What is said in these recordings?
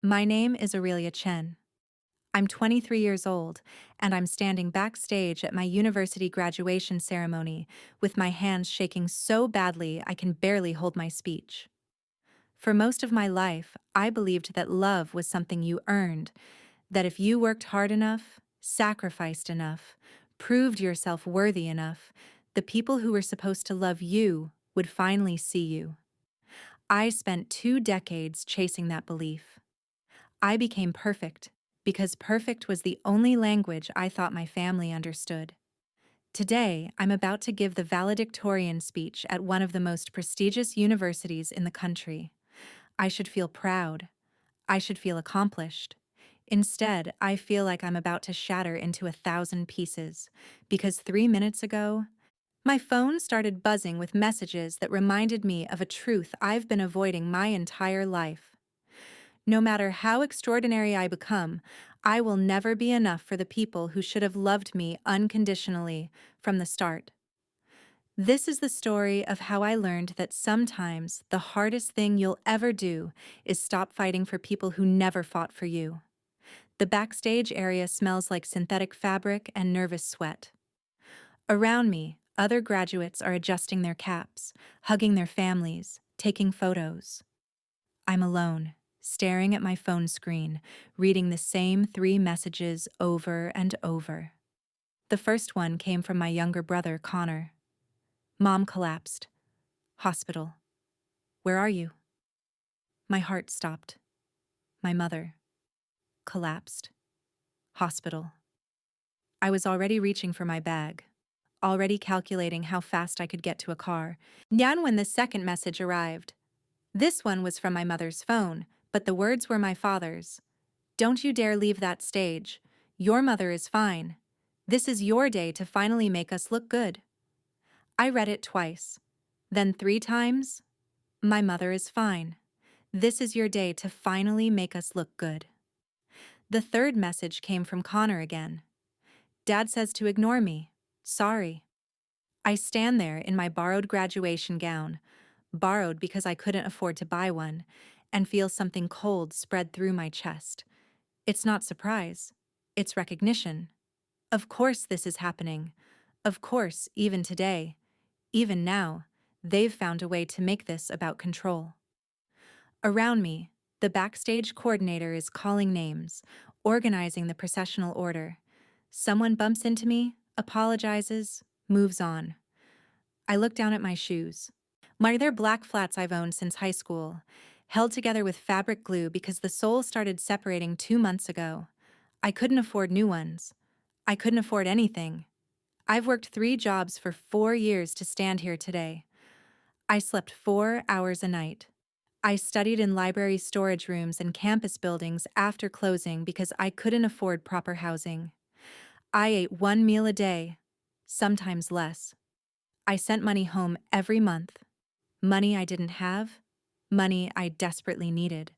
My name is Aurelia Chen. I'm 23 years old, and I'm standing backstage at my university graduation ceremony with my hands shaking so badly I can barely hold my speech. For most of my life, I believed that love was something you earned, that if you worked hard enough, sacrificed enough, proved yourself worthy enough, the people who were supposed to love you would finally see you. I spent 2 decades chasing that belief. I became perfect because perfect was the only language I thought my family understood. Today, I'm about to give the valedictorian speech at one of the most prestigious universities in the country. I should feel proud. I should feel accomplished. Instead, I feel like I'm about to shatter into 1,000 pieces because 3 minutes ago, my phone started buzzing with messages that reminded me of a truth I've been avoiding my entire life. No matter how extraordinary I become, I will never be enough for the people who should have loved me unconditionally from the start. This is the story of how I learned that sometimes the hardest thing you'll ever do is stop fighting for people who never fought for you. The backstage area smells like synthetic fabric and nervous sweat. Around me, other graduates are adjusting their caps, hugging their families, taking photos. I'm alone, staring at my phone screen, reading the same 3 messages over and over. The first one came from my younger brother, Connor. Mom collapsed. Hospital. Where are you? My heart stopped. My mother. Collapsed. Hospital. I was already reaching for my bag, already calculating how fast I could get to a car. Nyan when the second message arrived. This one was from my mother's phone, but the words were my father's. Don't you dare leave that stage. Your mother is fine. This is your day to finally make us look good. I read it twice. Then 3 times. My mother is fine. This is your day to finally make us look good. The third message came from Connor again. Dad says to ignore me. Sorry. I stand there in my borrowed graduation gown, borrowed because I couldn't afford to buy one, and feel something cold spread through my chest. It's not surprise. It's recognition. Of course this is happening. Of course, even today, even now, they've found a way to make this about control. Around me, the backstage coordinator is calling names, organizing the processional order. Someone bumps into me, apologizes, moves on. I look down at my shoes. They're black flats I've owned since high school, held together with fabric glue because the sole started separating 2 months ago. I couldn't afford new ones. I couldn't afford anything. I've worked 3 jobs for 4 years to stand here today. I slept 4 hours a night. I studied in library storage rooms and campus buildings after closing because I couldn't afford proper housing. I ate 1 meal a day, sometimes less. I sent money home every month. Money I didn't have, money I desperately needed.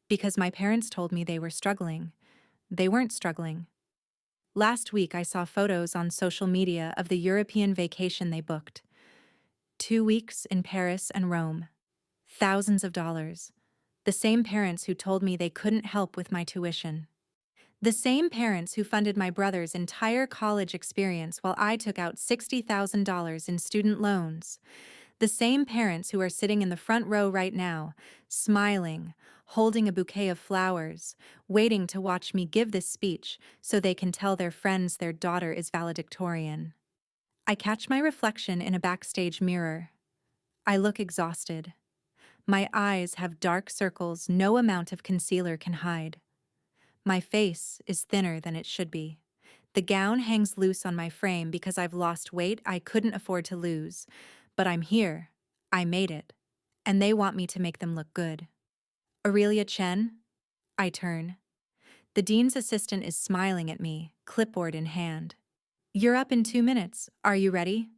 Because my parents told me they were struggling. They weren't struggling. Last week I saw photos on social media of the European vacation they booked. 2 weeks in Paris and Rome. Thousands of dollars. The same parents who told me they couldn't help with my tuition. The same parents who funded my brother's entire college experience while I took out $60,000 in student loans. The same parents who are sitting in the front row right now, smiling, holding a bouquet of flowers, waiting to watch me give this speech so they can tell their friends their daughter is valedictorian. I catch my reflection in a backstage mirror. I look exhausted. My eyes have dark circles no amount of concealer can hide. My face is thinner than it should be. The gown hangs loose on my frame because I've lost weight I couldn't afford to lose. But I'm here. I made it. And they want me to make them look good. Aurelia Chen? I turn. The dean's assistant is smiling at me, clipboard in hand. You're up in 2 minutes. Are you ready?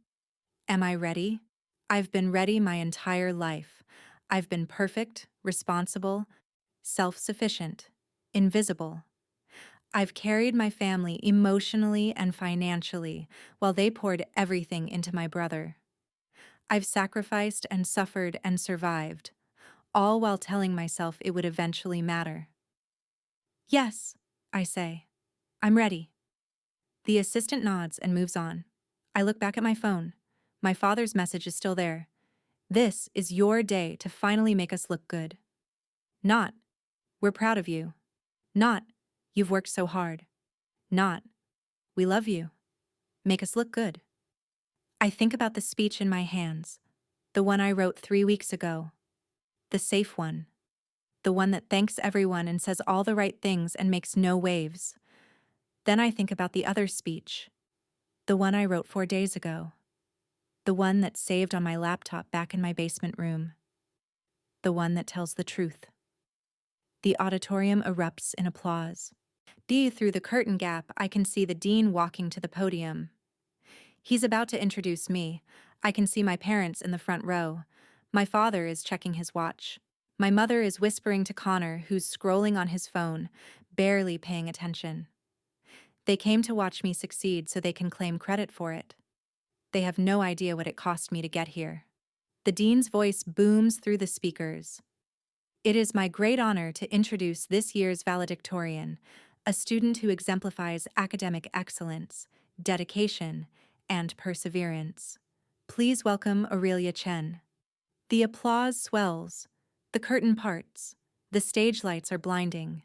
Am I ready? I've been ready my entire life. I've been perfect, responsible, self-sufficient, invisible. I've carried my family emotionally and financially while they poured everything into my brother. I've sacrificed and suffered and survived, all while telling myself it would eventually matter. Yes, I say. I'm ready. The assistant nods and moves on. I look back at my phone. My father's message is still there. This is your day to finally make us look good. Not, we're proud of you. Not, you've worked so hard. Not, we love you. Make us look good. I think about the speech in my hands, the one I wrote 3 weeks ago, the safe one, the one that thanks everyone and says all the right things and makes no waves. Then I think about the other speech, the one I wrote 4 days ago, the one that's saved on my laptop back in my basement room, the one that tells the truth. The auditorium erupts in applause. Through the curtain gap, I can see the dean walking to the podium. He's about to introduce me. I can see my parents in the front row. My father is checking his watch. My mother is whispering to Connor, who's scrolling on his phone, barely paying attention. They came to watch me succeed so they can claim credit for it. They have no idea what it cost me to get here. The dean's voice booms through the speakers. It is my great honor to introduce this year's valedictorian, a student who exemplifies academic excellence, dedication, and perseverance. Please welcome Aurelia Chen. The applause swells. The curtain parts. The stage lights are blinding.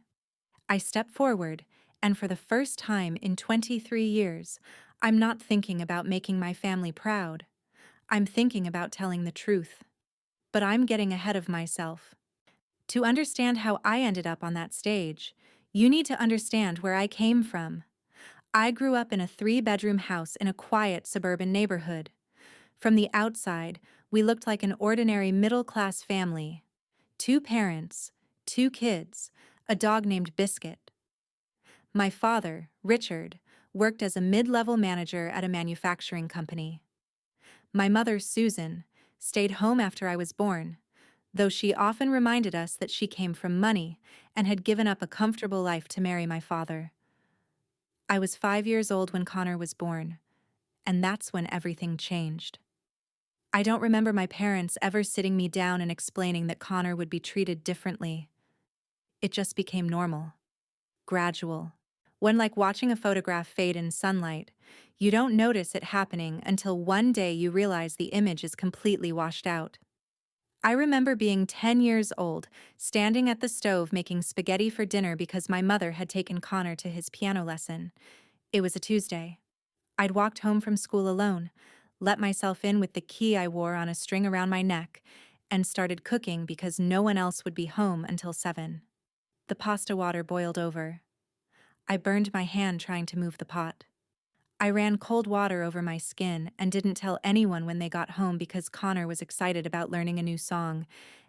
I step forward, and for the first time in 23 years, I'm not thinking about making my family proud. I'm thinking about telling the truth. But I'm getting ahead of myself. To understand how I ended up on that stage, you need to understand where I came from. I grew up in a 3-bedroom house in a quiet suburban neighborhood. From the outside, we looked like an ordinary middle-class family. 2 parents, 2 kids, a dog named Biscuit. My father, Richard, worked as a mid-level manager at a manufacturing company. My mother, Susan, stayed home after I was born, though she often reminded us that she came from money and had given up a comfortable life to marry my father. I was 5 years old when Connor was born, and that's when everything changed. I don't remember my parents ever sitting me down and explaining that Connor would be treated differently. It just became normal, gradual. When, like watching a photograph fade in sunlight, you don't notice it happening until one day you realize the image is completely washed out. I remember being 10 years old, standing at the stove making spaghetti for dinner because my mother had taken Connor to his piano lesson. It was a Tuesday. I'd walked home from school alone, let myself in with the key I wore on a string around my neck, and started cooking because no one else would be home until 7. The pasta water boiled over. I burned my hand trying to move the pot. I ran cold water over my skin and didn't tell anyone when they got home because Connor was excited about learning a new song,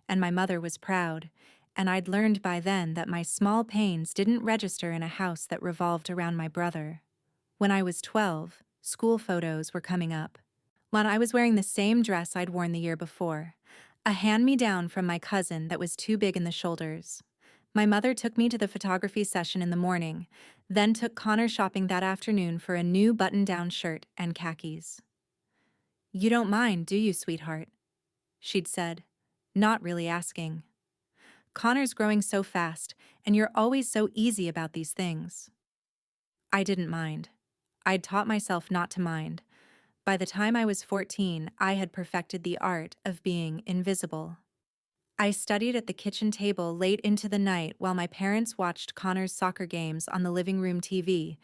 and my mother was proud, and I'd learned by then that my small pains didn't register in a house that revolved around my brother. When I was 12, school photos were coming up. When I was wearing the same dress I'd worn the year before, a hand-me-down from my cousin that was too big in the shoulders. My mother took me to the photography session in the morning, then took Connor shopping that afternoon for a new button-down shirt and khakis. "You don't mind, do you, sweetheart?" she'd said, not really asking. "Connor's growing so fast, and you're always so easy about these things." I didn't mind. I'd taught myself not to mind. By the time I was 14, I had perfected the art of being invisible. I studied at the kitchen table late into the night while my parents watched Connor's soccer games on the living room TV,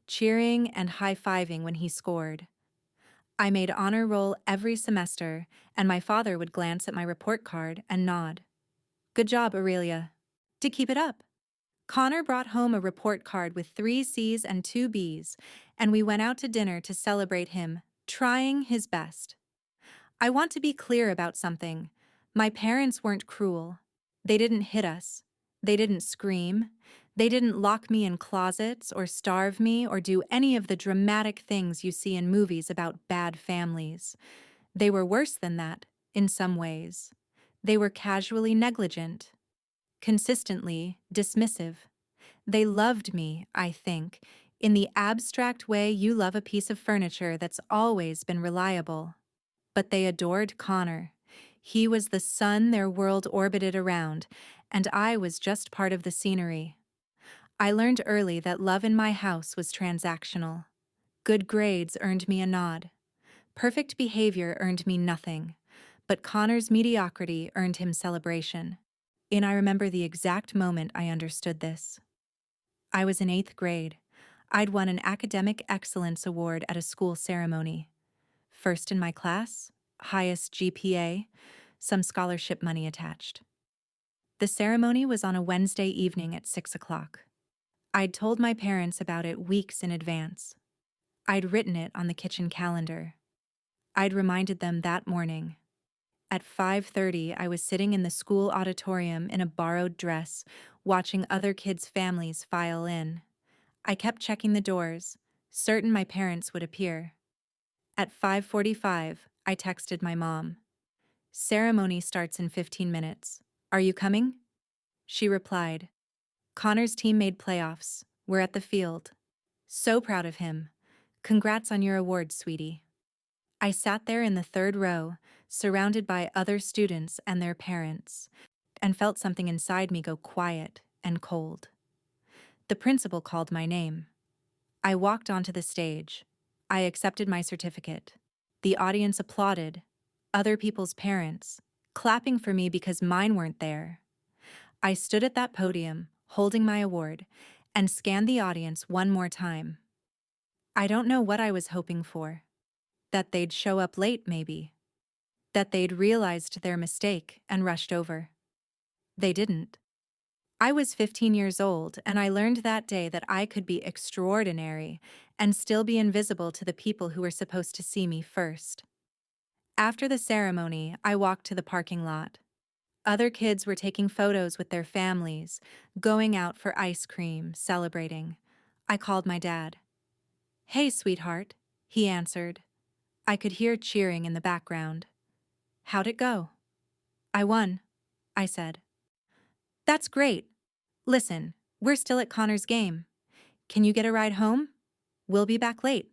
cheering and high-fiving when he scored. I made honor roll every semester, and my father would glance at my report card and nod. "Good job, Aurelia." To keep it up. Connor brought home a report card with 3 C's and 2 B's, and we went out to dinner to celebrate him, trying his best. I want to be clear about something. My parents weren't cruel. They didn't hit us. They didn't scream. They didn't lock me in closets or starve me or do any of the dramatic things you see in movies about bad families. They were worse than that, in some ways. They were casually negligent, consistently dismissive. They loved me, I think, in the abstract way you love a piece of furniture that's always been reliable. But they adored Connor. He was the sun their world orbited around, and I was just part of the scenery. I learned early that love in my house was transactional. Good grades earned me a nod. Perfect behavior earned me nothing. But Connor's mediocrity earned him celebration. And I remember the exact moment I understood this. I was in 8th grade. I'd won an academic excellence award at a school ceremony. First in my class, highest GPA, some scholarship money attached. The ceremony was on a Wednesday evening at 6 o'clock. I'd told my parents about it weeks in advance. I'd written it on the kitchen calendar. I'd reminded them that morning. At 5:30, I was sitting in the school auditorium in a borrowed dress, watching other kids' families file in. I kept checking the doors, certain my parents would appear. At 5:45, I texted my mom. Ceremony starts in 15 minutes. Are you coming? She replied, Connor's team made playoffs. We're at the field. So proud of him. Congrats on your award, sweetie. I sat there in the third row, surrounded by other students and their parents, and felt something inside me go quiet and cold. The principal called my name. I walked onto the stage. I accepted my certificate. The audience applauded, other people's parents, clapping for me because mine weren't there. I stood at that podium, holding my award, and scanned the audience one more time. I don't know what I was hoping for. That they'd show up late, maybe. That they'd realized their mistake and rushed over. They didn't. I was 15 years old, and I learned that day that I could be extraordinary and still be invisible to the people who were supposed to see me first. After the ceremony, I walked to the parking lot. Other kids were taking photos with their families, going out for ice cream, celebrating. I called my dad. Hey, sweetheart, he answered. I could hear cheering in the background. How'd it go? I won, I said. That's great. Listen, we're still at Connor's game. Can you get a ride home? We'll be back late.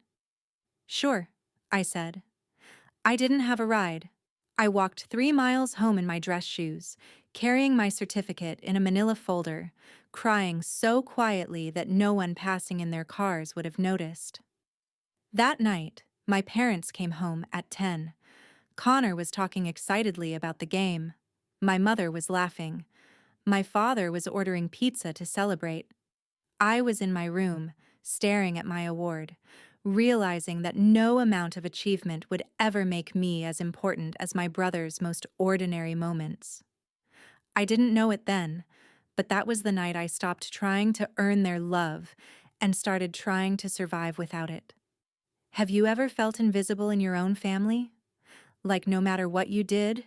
Sure, I said. I didn't have a ride. I walked 3 miles home in my dress shoes, carrying my certificate in a manila folder, crying so quietly that no one passing in their cars would have noticed. That night, my parents came home at 10. Connor was talking excitedly about the game. My mother was laughing. My father was ordering pizza to celebrate. I was in my room, staring at my award, realizing that no amount of achievement would ever make me as important as my brother's most ordinary moments. I didn't know it then, but that was the night I stopped trying to earn their love and started trying to survive without it. Have you ever felt invisible in your own family? Like no matter what you did,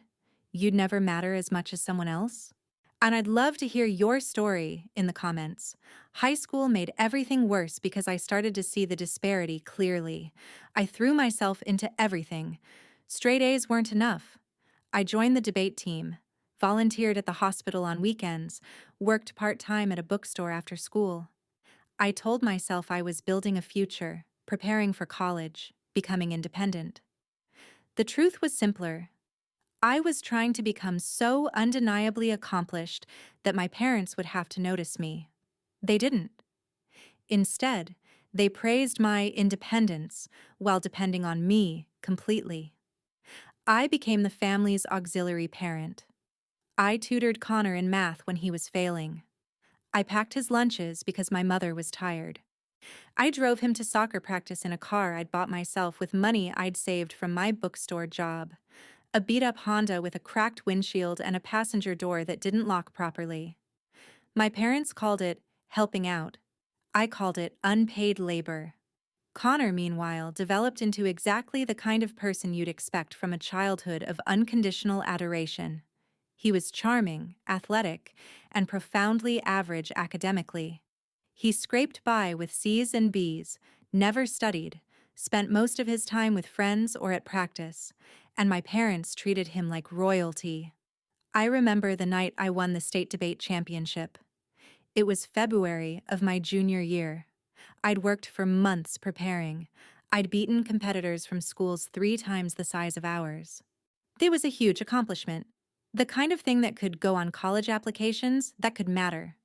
you'd never matter as much as someone else? And I'd love to hear your story in the comments. High school made everything worse because I started to see the disparity clearly. I threw myself into everything. Straight A's weren't enough. I joined the debate team, volunteered at the hospital on weekends, worked part-time at a bookstore after school. I told myself I was building a future, preparing for college, becoming independent. The truth was simpler. I was trying to become so undeniably accomplished that my parents would have to notice me. They didn't. Instead, they praised my independence while depending on me completely. I became the family's auxiliary parent. I tutored Connor in math when he was failing. I packed his lunches because my mother was tired. I drove him to soccer practice in a car I'd bought myself with money I'd saved from my bookstore job. A beat-up Honda with a cracked windshield and a passenger door that didn't lock properly. My parents called it helping out. I called it unpaid labor. Connor, meanwhile, developed into exactly the kind of person you'd expect from a childhood of unconditional adoration. He was charming, athletic, and profoundly average academically. He scraped by with C's and B's, never studied, spent most of his time with friends or at practice, and my parents treated him like royalty. I remember the night I won the state debate championship. It was February of my junior year. I'd worked for months preparing. I'd beaten competitors from schools 3 times the size of ours. It was a huge accomplishment. The kind of thing that could go on college applications, that could matter.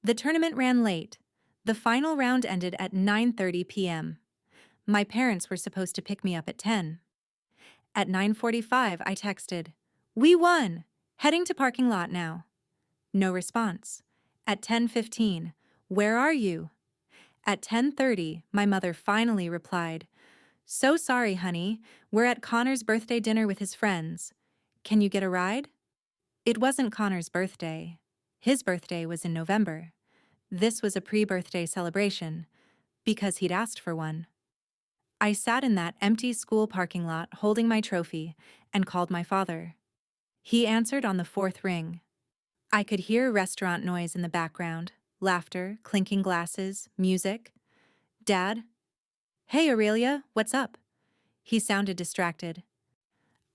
The tournament ran late. The final round ended at 9:30 p.m. My parents were supposed to pick me up at 10. At 9:45, I texted, "We won! Heading to parking lot now." No response. At 10:15, "Where are you?" At 10:30, my mother finally replied, "So sorry, honey. We're at Connor's birthday dinner with his friends. Can you get a ride?" It wasn't Connor's birthday. His birthday was in November. This was a pre-birthday celebration, because he'd asked for one. I sat in that empty school parking lot holding my trophy and called my father. He answered on the fourth ring. I could hear restaurant noise in the background, laughter, clinking glasses, music. "Dad?" "Hey, Aurelia, what's up?" He sounded distracted.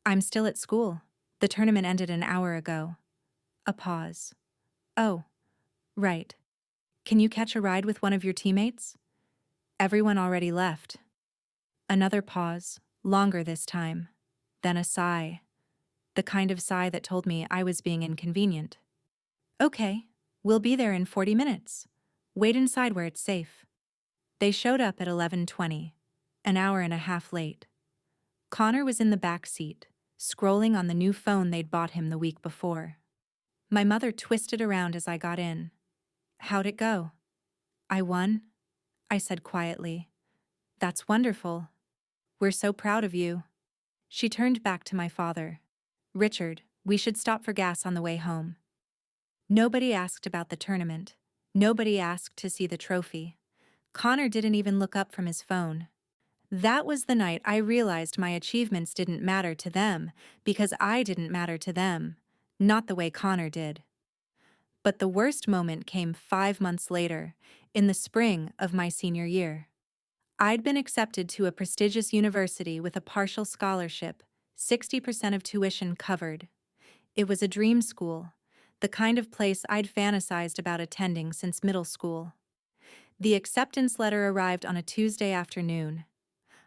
"I'm still at school. The tournament ended an hour ago." A pause. "Oh, right. Can you catch a ride with one of your teammates?" "Everyone already left." Another pause, longer this time. Then a sigh. The kind of sigh that told me I was being inconvenient. "Okay, we'll be there in 40 minutes. Wait inside where it's safe." They showed up at 11:20, an hour and a half late. Connor was in the back seat, scrolling on the new phone they'd bought him the week before. My mother twisted around as I got in. "How'd it go?" "I won," I said quietly. "That's wonderful. We're so proud of you." She turned back to my father. "Richard, we should stop for gas on the way home." Nobody asked about the tournament. Nobody asked to see the trophy. Connor didn't even look up from his phone. That was the night I realized my achievements didn't matter to them because I didn't matter to them, not the way Connor did. But the worst moment came 5 months later, in the spring of my senior year. I'd been accepted to a prestigious university with a partial scholarship, 60% of tuition covered. It was a dream school, the kind of place I'd fantasized about attending since middle school. The acceptance letter arrived on a Tuesday afternoon.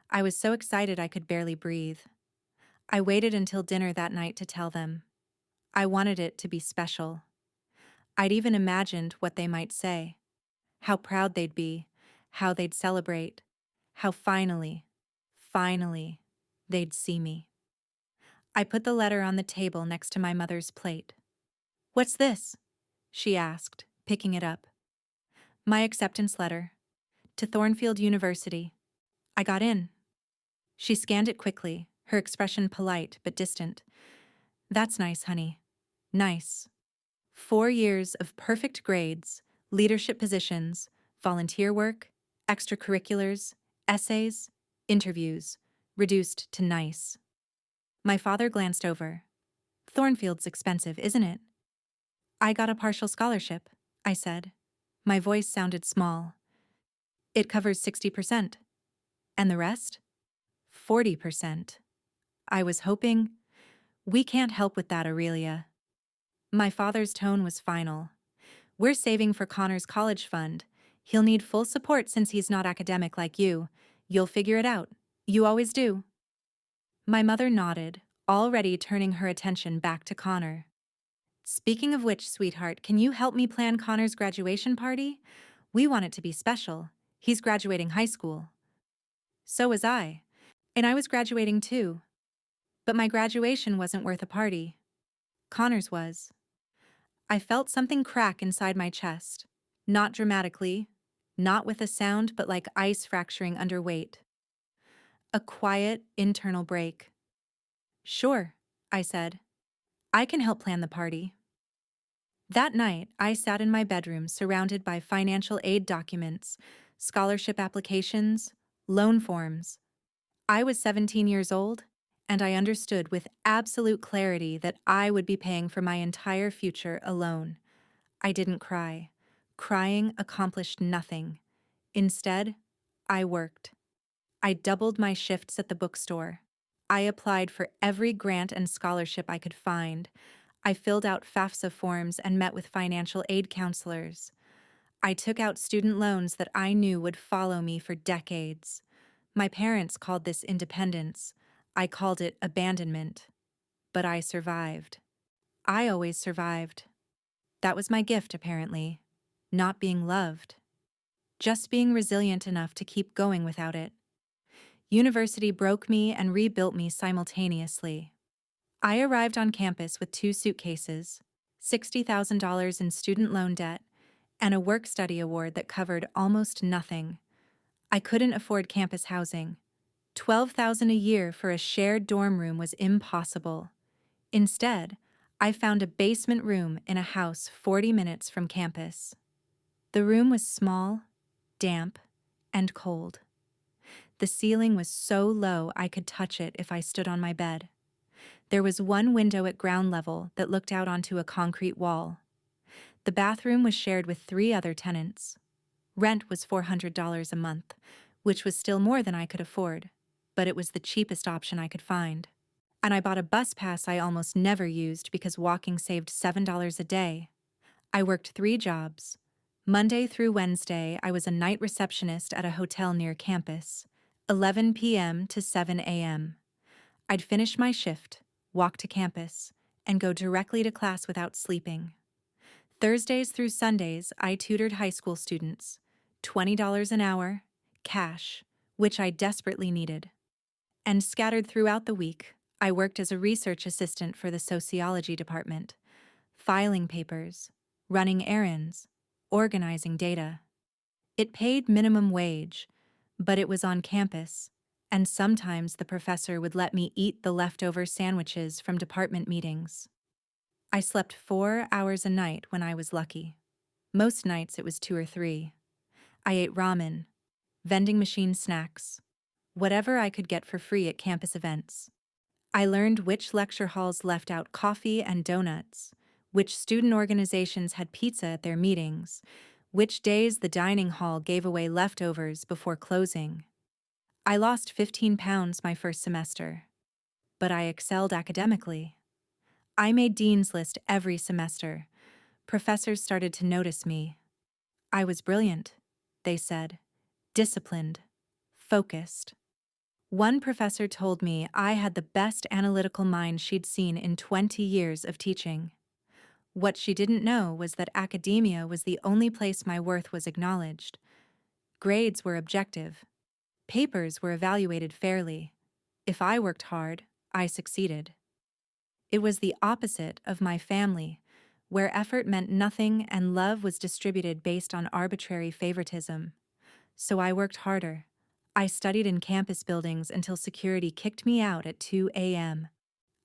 I was so excited I could barely breathe. I waited until dinner that night to tell them. I wanted it to be special. I'd even imagined what they might say, how proud they'd be, how they'd celebrate, how finally, they'd see me. I put the letter on the table next to my mother's plate. "What's this?" she asked, picking it up. "My acceptance letter. To Thornfield University. I got in." She scanned it quickly, her expression polite but distant. "That's nice, honey. Nice. 4 years of perfect grades, leadership positions, volunteer work, extracurriculars, essays, interviews, reduced to nice." My father glanced over. "Thornfield's expensive, isn't it?" "I got a partial scholarship," I said. My voice sounded small. "It covers 60%. And the rest?" 40%. I was hoping. "We can't help with that, Aurelia." My father's tone was final. "We're saving for Connor's college fund. He'll need full support since he's not academic like you. You'll figure it out. You always do." My mother nodded, already turning her attention back to Connor. "Speaking of which, sweetheart, can you help me plan Connor's graduation party? We want it to be special. He's graduating high school." So was I. And I was graduating too. But my graduation wasn't worth a party. Connor's was. I felt something crack inside my chest. Not dramatically, not with a sound, but like ice fracturing under weight. A quiet, internal break. "Sure," I said. "I can help plan the party." That night, I sat in my bedroom surrounded by financial aid documents, scholarship applications, loan forms. I was 17 years old, and I understood with absolute clarity that I would be paying for my entire future alone. I didn't cry. Crying accomplished nothing. Instead, I worked. I doubled my shifts at the bookstore. I applied for every grant and scholarship I could find. I filled out FAFSA forms and met with financial aid counselors. I took out student loans that I knew would follow me for decades. My parents called this independence. I called it abandonment. But I survived. I always survived. That was my gift, apparently. not being loved, just being resilient enough to keep going without it. University broke me and rebuilt me simultaneously. I arrived on campus with 2 suitcases, $60,000 in student loan debt, and a work-study award that covered almost nothing. I couldn't afford campus housing. $12,000 a year for a shared dorm room was impossible. Instead, I found a basement room in a house 40 minutes from campus. The room was small, damp, and cold. The ceiling was so low I could touch it if I stood on my bed. There was one window at ground level that looked out onto a concrete wall. The bathroom was shared with 3 other tenants. Rent was $400 a month, which was still more than I could afford, but it was the cheapest option I could find. And I bought a bus pass I almost never used because walking saved $7 a day. I worked 3 jobs. Monday through Wednesday, I was a night receptionist at a hotel near campus, 11 p.m. to 7 a.m. I'd finish my shift, walk to campus, and go directly to class without sleeping. Thursdays through Sundays, I tutored high school students, $20 an hour, cash, which I desperately needed. And scattered throughout the week, I worked as a research assistant for the sociology department, filing papers, running errands, organizing data. It paid minimum wage, but it was on campus, and sometimes the professor would let me eat the leftover sandwiches from department meetings. I slept 4 hours a night when I was lucky. Most nights it was 2 or 3. I ate ramen, vending machine snacks, whatever I could get for free at campus events. I learned which lecture halls left out coffee and donuts, which student organizations had pizza at their meetings, which days the dining hall gave away leftovers before closing. I lost 15 pounds my first semester, but I excelled academically. I made Dean's List every semester. Professors started to notice me. I was brilliant, they said, disciplined, focused. One professor told me I had the best analytical mind she'd seen in 20 years of teaching. What she didn't know was that academia was the only place my worth was acknowledged. Grades were objective. Papers were evaluated fairly. If I worked hard, I succeeded. It was the opposite of my family, where effort meant nothing and love was distributed based on arbitrary favoritism. So I worked harder. I studied in campus buildings until security kicked me out at 2 a.m.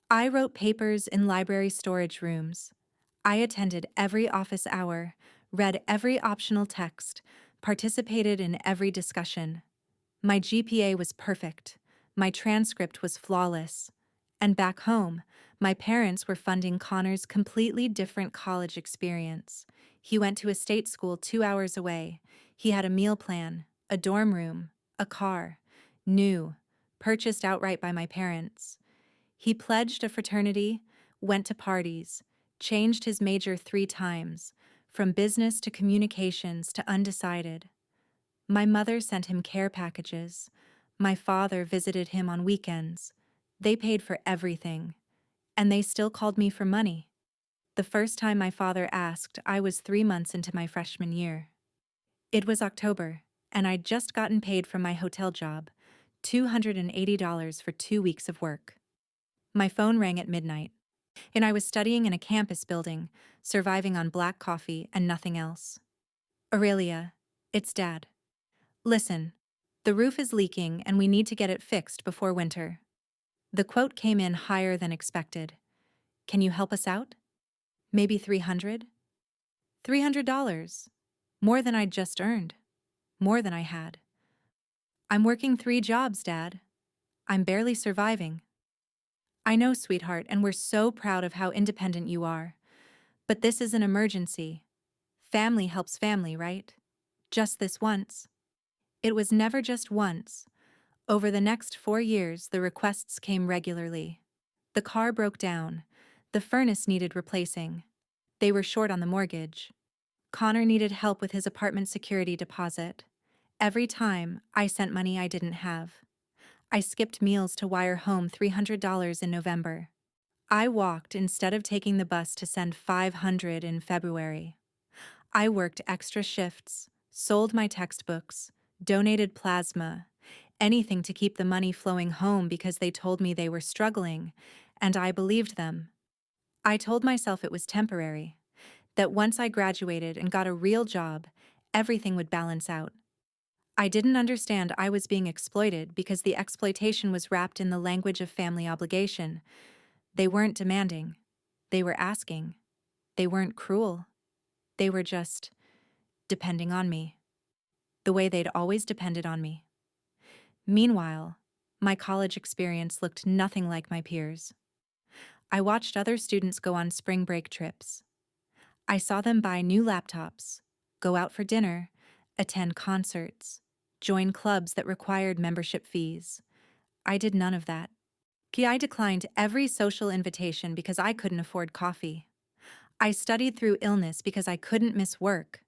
I wrote papers in library storage rooms. I attended every office hour, read every optional text, participated in every discussion. My GPA was perfect. My transcript was flawless. And back home, my parents were funding Connor's completely different college experience. He went to a state school 2 hours away. He had a meal plan, a dorm room, a car, new, purchased outright by my parents. He pledged a fraternity, went to parties, changed his major 3 times, from business to communications to undecided. My mother sent him care packages. My father visited him on weekends. They paid for everything. And they still called me for money. The first time my father asked, I was 3 months into my freshman year. It was October, and I'd just gotten paid from my hotel job, $280 for 2 weeks of work. My phone rang at midnight, and I was studying in a campus building, surviving on black coffee and nothing else. Aurelia, it's Dad. Listen, the roof is leaking and we need to get it fixed before winter. The quote came in higher than expected. Can you help us out? Maybe 300? $300. More than I'd just earned. More than I had. I'm working 3 jobs, Dad. I'm barely surviving. I know, sweetheart, and we're so proud of how independent you are. But this is an emergency. Family helps family, right? Just this once. It was never just once. Over the next 4 years, the requests came regularly. The car broke down. The furnace needed replacing. They were short on the mortgage. Connor needed help with his apartment security deposit. Every time, I sent money I didn't have. I skipped meals to wire home $300 in November. I walked instead of taking the bus to send $500 in February. I worked extra shifts, sold my textbooks, donated plasma, anything to keep the money flowing home because they told me they were struggling, and I believed them. I told myself it was temporary, that once I graduated and got a real job, everything would balance out. I didn't understand I was being exploited because the exploitation was wrapped in the language of family obligation. They weren't demanding. They were asking. They weren't cruel. They were just depending on me, the way they'd always depended on me. Meanwhile, my college experience looked nothing like my peers. I watched other students go on spring break trips. I saw them buy new laptops, go out for dinner, attend concerts, join clubs that required membership fees. I did none of that. I declined every social invitation because I couldn't afford coffee. I studied through illness because I couldn't miss work.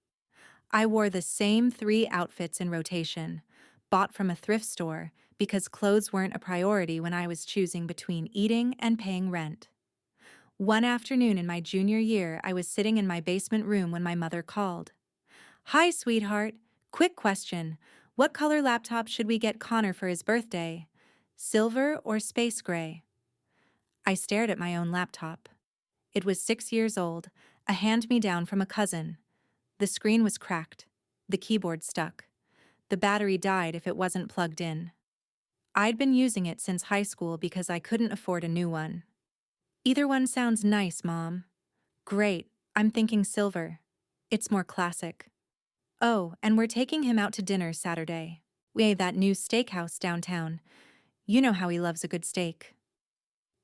I wore the same 3 outfits in rotation, bought from a thrift store because clothes weren't a priority when I was choosing between eating and paying rent. One afternoon in my junior year, I was sitting in my basement room when my mother called. "Hi, sweetheart. Quick question. What color laptop should we get Connor for his birthday? Silver or space gray?" I stared at my own laptop. It was 6 years old, a hand-me-down from a cousin. The screen was cracked. The keyboard stuck. The battery died if it wasn't plugged in. I'd been using it since high school because I couldn't afford a new one. "Either one sounds nice, Mom." "Great, I'm thinking silver. It's more classic." "Oh, and we're taking him out to dinner Saturday. We ate that new steakhouse downtown. You know how he loves a good steak."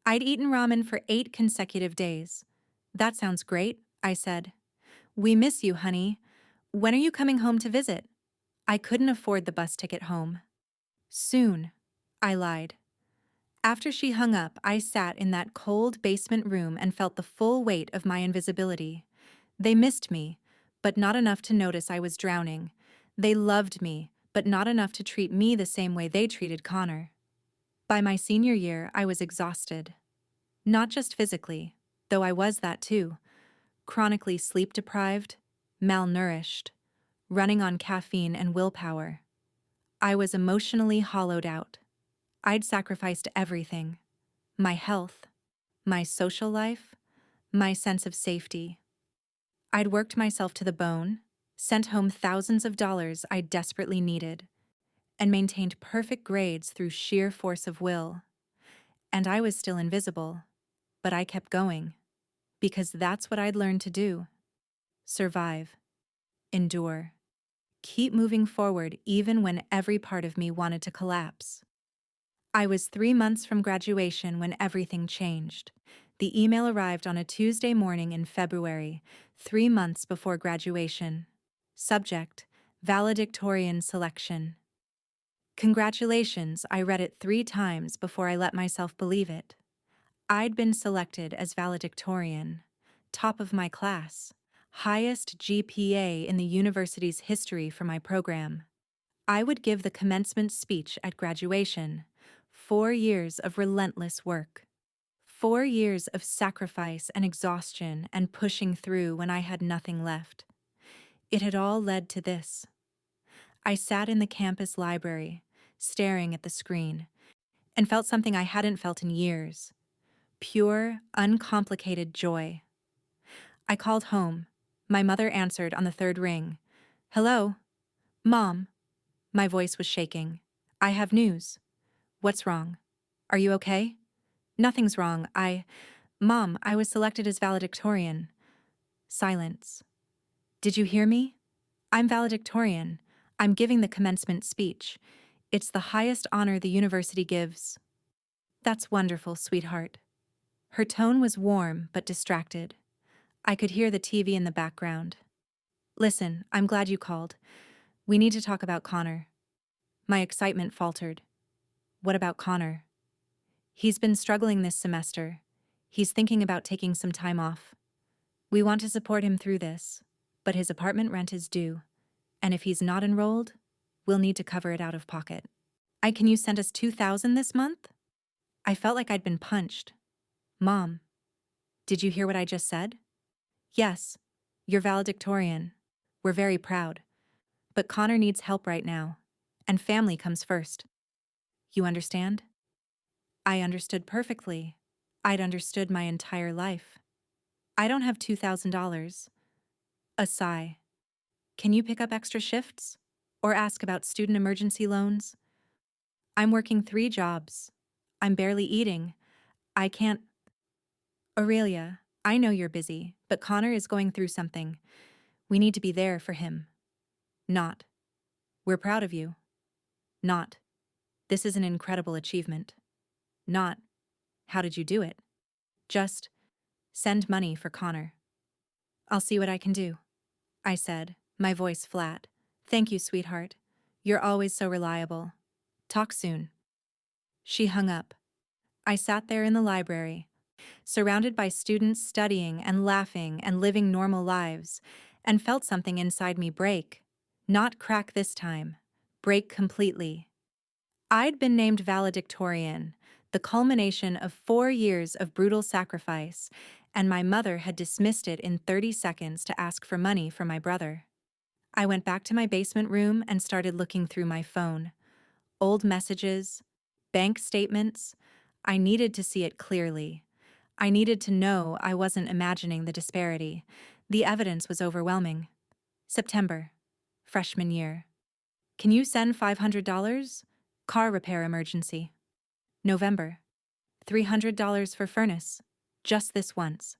I'd eaten ramen for 8 consecutive days. "That sounds great," I said. "We miss you, honey. When are you coming home to visit?" I couldn't afford the bus ticket home. "Soon," I lied. After she hung up, I sat in that cold basement room and felt the full weight of my invisibility. They missed me, but not enough to notice I was drowning. They loved me, but not enough to treat me the same way they treated Connor. By my senior year, I was exhausted. Not just physically, though I was that too. Chronically sleep-deprived, malnourished, running on caffeine and willpower. I was emotionally hollowed out. I'd sacrificed everything: my health, my social life, my sense of safety. I'd worked myself to the bone, sent home thousands of dollars I desperately needed, and maintained perfect grades through sheer force of will. And I was still invisible, but I kept going, because that's what I'd learned to do: survive, endure, keep moving forward even when every part of me wanted to collapse. I was 3 months from graduation when everything changed. The email arrived on a Tuesday morning in February, 3 months before graduation. Subject: Valedictorian selection. "Congratulations," I read it 3 times before I let myself believe it. I'd been selected as valedictorian, top of my class, highest GPA in the university's history for my program. I would give the commencement speech at graduation. 4 years of relentless work. 4 years of sacrifice and exhaustion and pushing through when I had nothing left. It had all led to this. I sat in the campus library, staring at the screen, and felt something I hadn't felt in years: pure, uncomplicated joy. I called home. My mother answered on the 3rd ring. "Hello? Mom." My voice was shaking. "I have news." "What's wrong? Are you okay?" "Nothing's wrong. Mom, I was selected as valedictorian." Silence. "Did you hear me? I'm valedictorian. I'm giving the commencement speech. It's the highest honor the university gives." "That's wonderful, sweetheart." Her tone was warm but distracted. I could hear the TV in the background. "Listen, I'm glad you called. We need to talk about Connor." My excitement faltered. "What about Connor?" "He's been struggling this semester. He's thinking about taking some time off. We want to support him through this, but his apartment rent is due, and if he's not enrolled, we'll need to cover it out of pocket." Can you send us $2,000 this month?" I felt like I'd been punched. "Mom, did you hear what I just said?" "Yes, you're valedictorian." We're very proud. But Connor needs help right now. And family comes first. You understand? I understood perfectly. I'd understood my entire life. I don't have $2,000. A sigh. Can you pick up extra shifts? Or ask about student emergency loans? I'm working 3 jobs. I'm barely eating. I can't. Aurelia, I know you're busy, but Connor is going through something. We need to be there for him. Not. We're proud of you. Not. This is an incredible achievement. Not. How did you do it? Just. Send money for Connor. I'll see what I can do, I said, my voice flat. Thank you, sweetheart. You're always so reliable. Talk soon. She hung up. I sat there in the library, surrounded by students studying and laughing and living normal lives, and felt something inside me break. Not crack this time. Break completely. I'd been named Valedictorian, the culmination of 4 years of brutal sacrifice, and my mother had dismissed it in 30 seconds to ask for money for my brother. I went back to my basement room and started looking through my phone. Old messages, bank statements. I needed to see it clearly. I needed to know I wasn't imagining the disparity. The evidence was overwhelming. September, freshman year. Can you send $500? Car repair emergency. November, $300 for furnace. Just this once.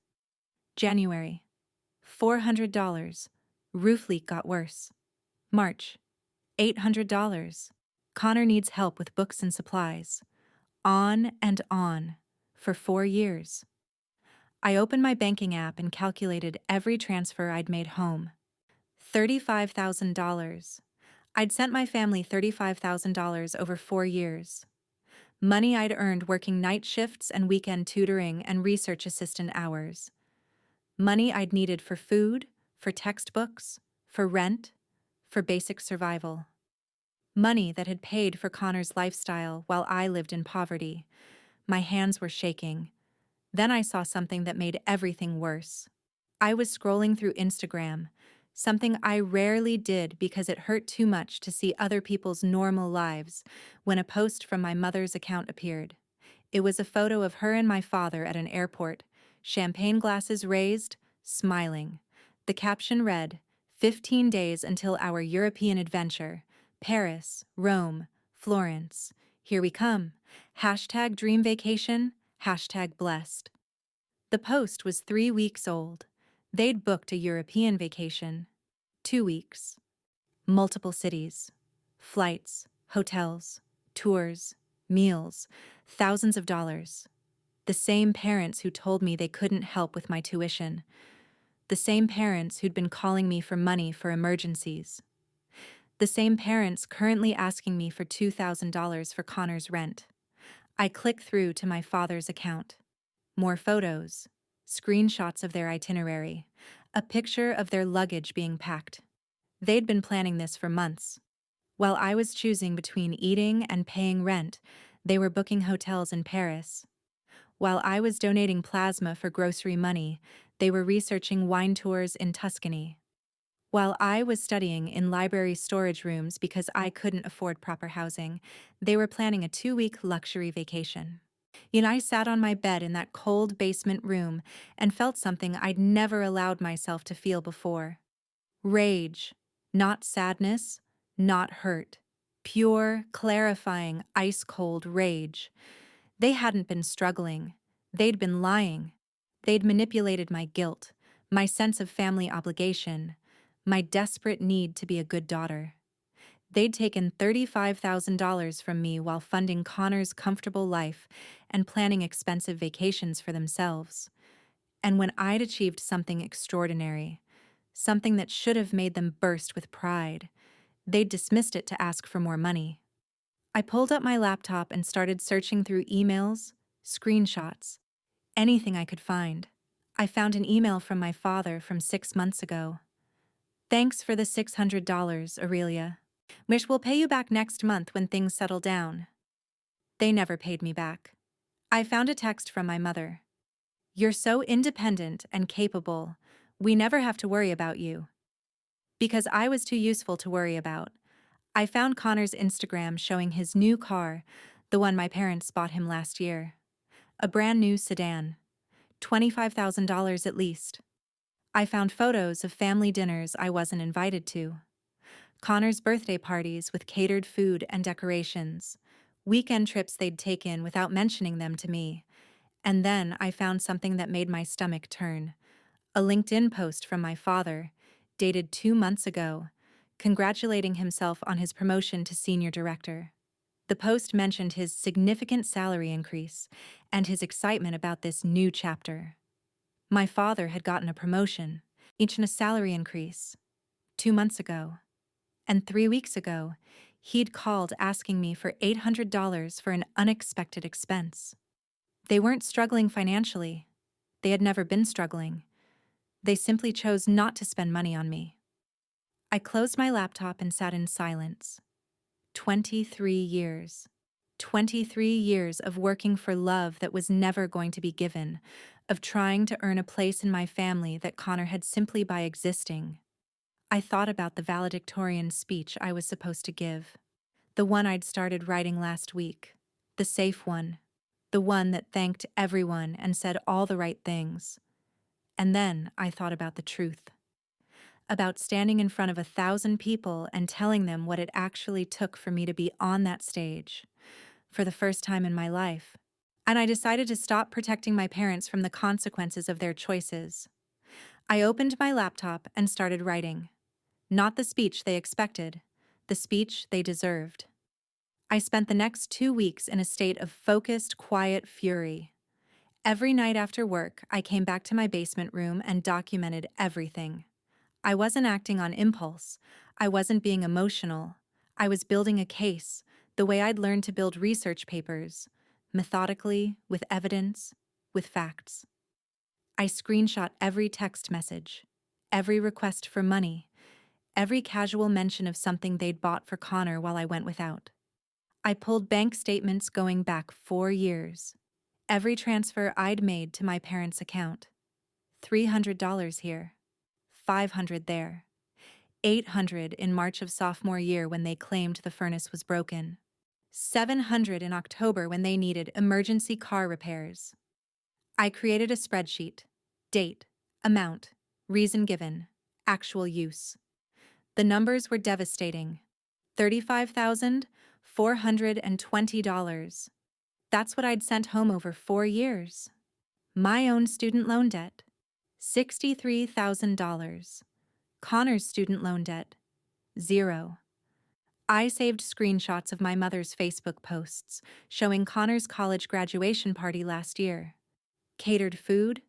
January, $400. Roof leak got worse. March, $800. Connor needs help with books and supplies. On and on, for 4 years. I opened my banking app and calculated every transfer I'd made home. $35,000. I'd sent my family $35,000 over 4 years. Money I'd earned working night shifts and weekend tutoring and research assistant hours. Money I'd needed for food, for textbooks, for rent, for basic survival. Money that had paid for Connor's lifestyle while I lived in poverty. My hands were shaking. Then I saw something that made everything worse. I was scrolling through Instagram, something I rarely did because it hurt too much to see other people's normal lives, when a post from my mother's account appeared. It was a photo of her and my father at an airport, champagne glasses raised, smiling. The caption read, 15 days until our European adventure. Paris, Rome, Florence. Here we come. Hashtag dream vacation, hashtag blessed. The post was 3 weeks old. They'd booked a European vacation. 2 weeks. Multiple cities. Flights, hotels, tours, meals, thousands of dollars. The same parents who told me they couldn't help with my tuition. The same parents who'd been calling me for money for emergencies. The same parents currently asking me for $2,000 for Connor's rent. I click through to my father's account. More photos, screenshots of their itinerary, a picture of their luggage being packed. They'd been planning this for months. While I was choosing between eating and paying rent, they were booking hotels in Paris. While I was donating plasma for grocery money, they were researching wine tours in Tuscany. While I was studying in library storage rooms because I couldn't afford proper housing, they were planning a 2-week luxury vacation. I sat on my bed in that cold basement room and felt something I'd never allowed myself to feel before. Rage, not sadness, not hurt. Pure, clarifying, ice-cold rage. They hadn't been struggling. They'd been lying. They'd manipulated my guilt, my sense of family obligation, my desperate need to be a good daughter. They'd taken $35,000 from me while funding Connor's comfortable life and planning expensive vacations for themselves. And when I'd achieved something extraordinary, something that should have made them burst with pride, they'd dismissed it to ask for more money. I pulled up my laptop and started searching through emails, screenshots, anything I could find. I found an email from my father from 6 months ago. Thanks for the $600, Aurelia. Wish we'll pay you back next month when things settle down. They never paid me back. I found a text from my mother. You're so independent and capable. We never have to worry about you. Because I was too useful to worry about. I found Connor's Instagram showing his new car, the one my parents bought him last year. A brand new sedan. $25,000 at least. I found photos of family dinners I wasn't invited to. Connor's birthday parties with catered food and decorations. Weekend trips they'd taken without mentioning them to me. And then I found something that made my stomach turn. A LinkedIn post from my father, dated 2 months ago, congratulating himself on his promotion to senior director. The post mentioned his significant salary increase and his excitement about this new chapter. My father had gotten a promotion, each in a salary increase, 2 months ago. And 3 weeks ago, he'd called asking me for $800 for an unexpected expense. They weren't struggling financially. They had never been struggling. They simply chose not to spend money on me. I closed my laptop and sat in silence. 23 years. 23 years of working for love that was never going to be given, of trying to earn a place in my family that Connor had simply by existing. I thought about the valedictorian speech I was supposed to give, the one I'd started writing last week, the safe one, the one that thanked everyone and said all the right things. And then I thought about the truth. About standing in front of 1,000 people and telling them what it actually took for me to be on that stage, for the first time in my life. And I decided to stop protecting my parents from the consequences of their choices. I opened my laptop and started writing. Not the speech they expected, the speech they deserved. I spent the next 2 weeks in a state of focused, quiet fury. Every night after work, I came back to my basement room and documented everything. I wasn't acting on impulse. I wasn't being emotional. I was building a case, the way I'd learned to build research papers, methodically, with evidence, with facts. I screenshot every text message, every request for money, every casual mention of something they'd bought for Connor while I went without. I pulled bank statements going back 4 years. Every transfer I'd made to my parents' account. $300 here, $500 there, $800 in March of sophomore year when they claimed the furnace was broken, $700 in October when they needed emergency car repairs. I created a spreadsheet. Date, amount, reason given, actual use. The numbers were devastating. $35,420. That's what I'd sent home over 4 years. My own student loan debt, $63,000. Connor's student loan debt, 0. I saved screenshots of my mother's Facebook posts showing Connor's college graduation party last year. Catered food,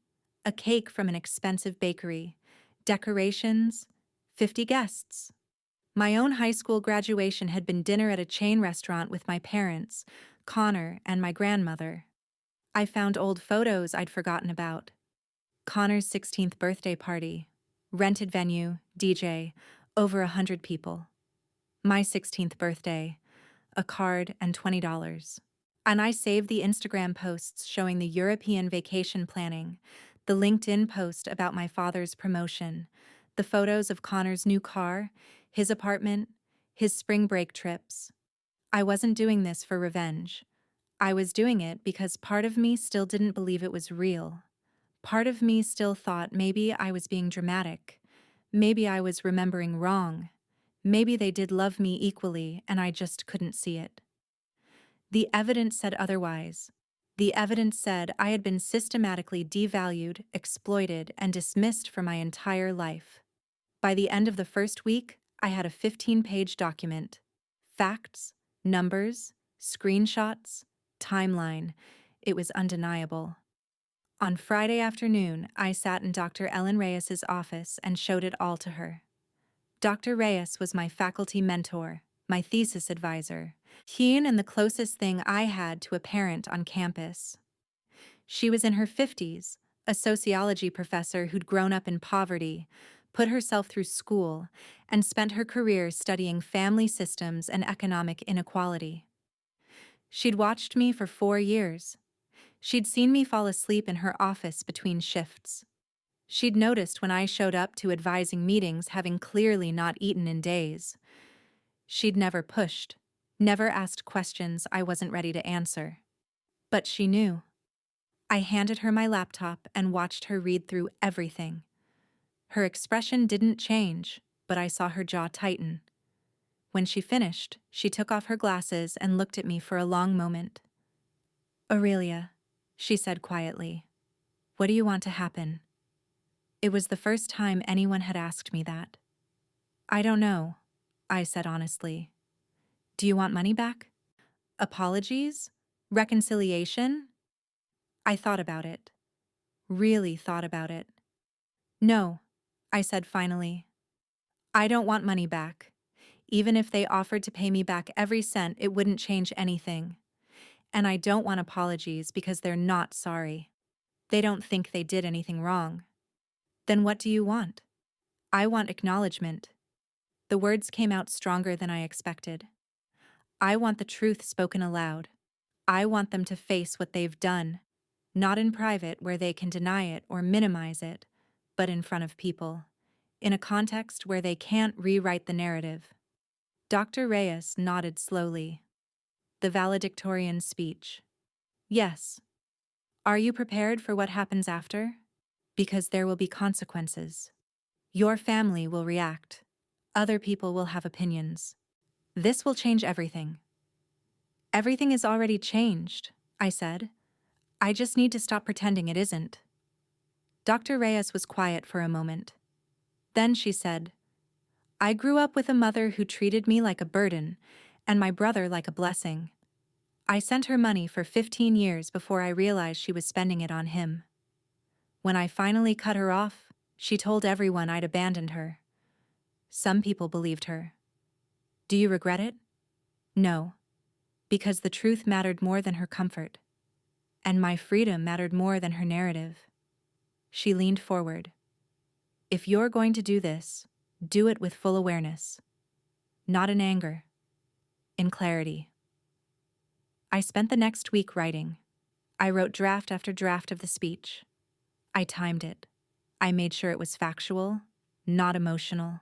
a cake from an expensive bakery, decorations, 50 guests. My own high school graduation had been dinner at a chain restaurant with my parents, Connor, and my grandmother. I found old photos I'd forgotten about. Connor's 16th birthday party, rented venue, DJ, over 100 people. My 16th birthday, a card and $20. And I saved the Instagram posts showing the European vacation planning, the LinkedIn post about my father's promotion, the photos of Connor's new car, his apartment, his spring break trips. I wasn't doing this for revenge. I was doing it because part of me still didn't believe it was real. Part of me still thought maybe I was being dramatic. Maybe I was remembering wrong. Maybe they did love me equally and I just couldn't see it. The evidence said otherwise. The evidence said I had been systematically devalued, exploited, and dismissed for my entire life. By the end of the first week, I had a 15-page document. Facts, numbers, screenshots, timeline. It was undeniable. On Friday afternoon, I sat in Dr. Ellen Reyes's office and showed it all to her. Dr. Reyes was my faculty mentor, my thesis advisor, keen and the closest thing I had to a parent on campus. She was in her 50s, a sociology professor who'd grown up in poverty, put herself through school, and spent her career studying family systems and economic inequality. She'd watched me for 4 years. She'd seen me fall asleep in her office between shifts. She'd noticed when I showed up to advising meetings having clearly not eaten in days. She'd never pushed, never asked questions I wasn't ready to answer. But she knew. I handed her my laptop and watched her read through everything. Her expression didn't change, but I saw her jaw tighten. When she finished, she took off her glasses and looked at me for a long moment. "Aurelia," she said quietly, "what do you want to happen?" It was the first time anyone had asked me that. "I don't know," I said honestly. "Do you want money back? Apologies? Reconciliation?" I thought about it. Really thought about it. "No," I said finally. "I don't want money back. Even if they offered to pay me back every cent, it wouldn't change anything. And I don't want apologies because they're not sorry. They don't think they did anything wrong." "Then what do you want?" "I want acknowledgement." The words came out stronger than I expected. "I want the truth spoken aloud. I want them to face what they've done, not in private where they can deny it or minimize it, but in front of people, in a context where they can't rewrite the narrative." Dr. Reyes nodded slowly. "The valedictorian speech." "Yes." "Are you prepared for what happens after? Because there will be consequences. Your family will react. Other people will have opinions. This will change everything." "Everything is already changed," I said. "I just need to stop pretending it isn't." Dr. Reyes was quiet for a moment. Then she said, "I grew up with a mother who treated me like a burden and my brother like a blessing. I sent her money for 15 years before I realized she was spending it on him. When I finally cut her off, she told everyone I'd abandoned her. Some people believed her. Do you regret it? No, because the truth mattered more than her comfort, and my freedom mattered more than her narrative." She leaned forward. "If you're going to do this, do it with full awareness. Not in anger, in clarity." I spent the next week writing. I wrote draft after draft of the speech. I timed it. I made sure it was factual, not emotional.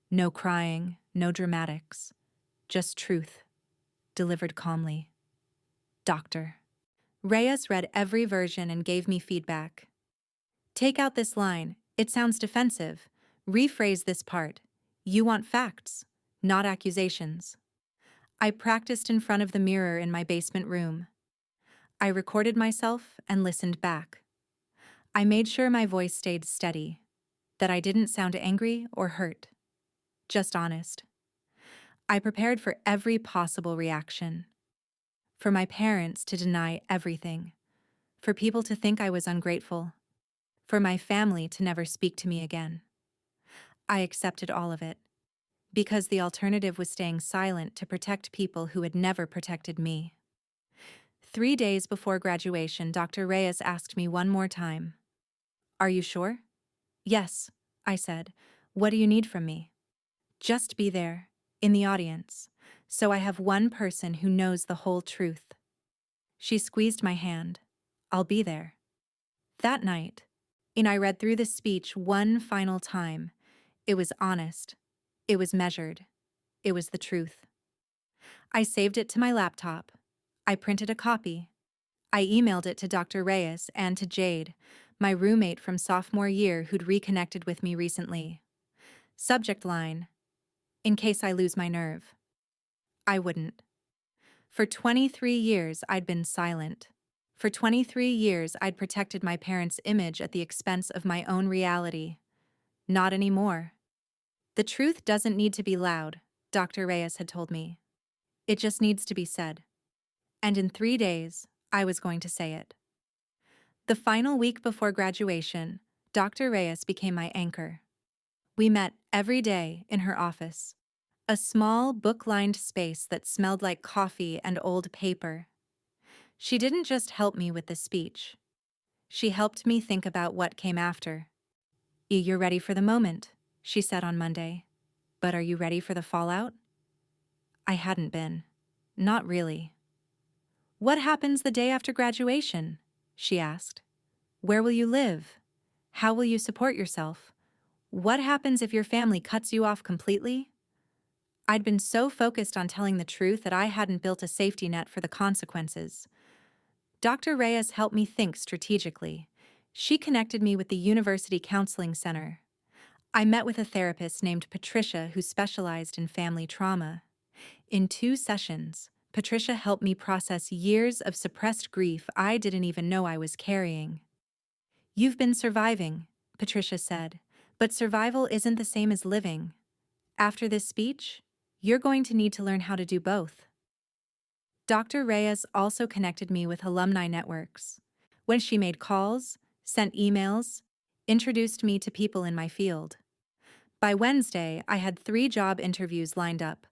No crying, no dramatics. Just truth, delivered calmly. Dr. Reyes read every version and gave me feedback. "Take out this line. It sounds defensive. Rephrase this part. You want facts, not accusations." I practiced in front of the mirror in my basement room. I recorded myself and listened back. I made sure my voice stayed steady, that I didn't sound angry or hurt, just honest. I prepared for every possible reaction. For my parents to deny everything. For people to think I was ungrateful. For my family to never speak to me again. I accepted all of it, because the alternative was staying silent to protect people who had never protected me. 3 days before graduation, Dr. Reyes asked me one more time. "Are you sure?" "Yes," I said. "What do you need from me?" "Just be there, in the audience, so I have one person who knows the whole truth." She squeezed my hand. "I'll be there." That night, I read through the speech one final time. It was honest. It was measured. It was the truth. I saved it to my laptop. I printed a copy. I emailed it to Dr. Reyes and to Jade, my roommate from sophomore year who'd reconnected with me recently. Subject line: "In case I lose my nerve." I wouldn't. For 23 years, I'd been silent. For 23 years, I'd protected my parents' image at the expense of my own reality. Not anymore. The truth doesn't need to be loud, Dr. Reyes had told me. It just needs to be said. And in 3 days, I was going to say it. The final week before graduation, Dr. Reyes became my anchor. We met every day in her office. A small, book-lined space that smelled like coffee and old paper. She didn't just help me with the speech. She helped me think about what came after. "You're ready for the moment," she said on Monday. "But are you ready for the fallout?" I hadn't been. Not really. "What happens the day after graduation?" she asked. "Where will you live? How will you support yourself? What happens if your family cuts you off completely? I'd been so focused on telling the truth that I hadn't built a safety net for the consequences. Dr. Reyes helped me think strategically. She connected me with the University Counseling Center. I met with a therapist named Patricia who specialized in family trauma. In 2 sessions, Patricia helped me process years of suppressed grief I didn't even know I was carrying. You've been surviving, Patricia said, but survival isn't the same as living. After this speech, you're going to need to learn how to do both. Dr. Reyes also connected me with alumni networks. When she made calls, sent emails, introduced me to people in my field. By Wednesday, I had 3 job interviews lined up,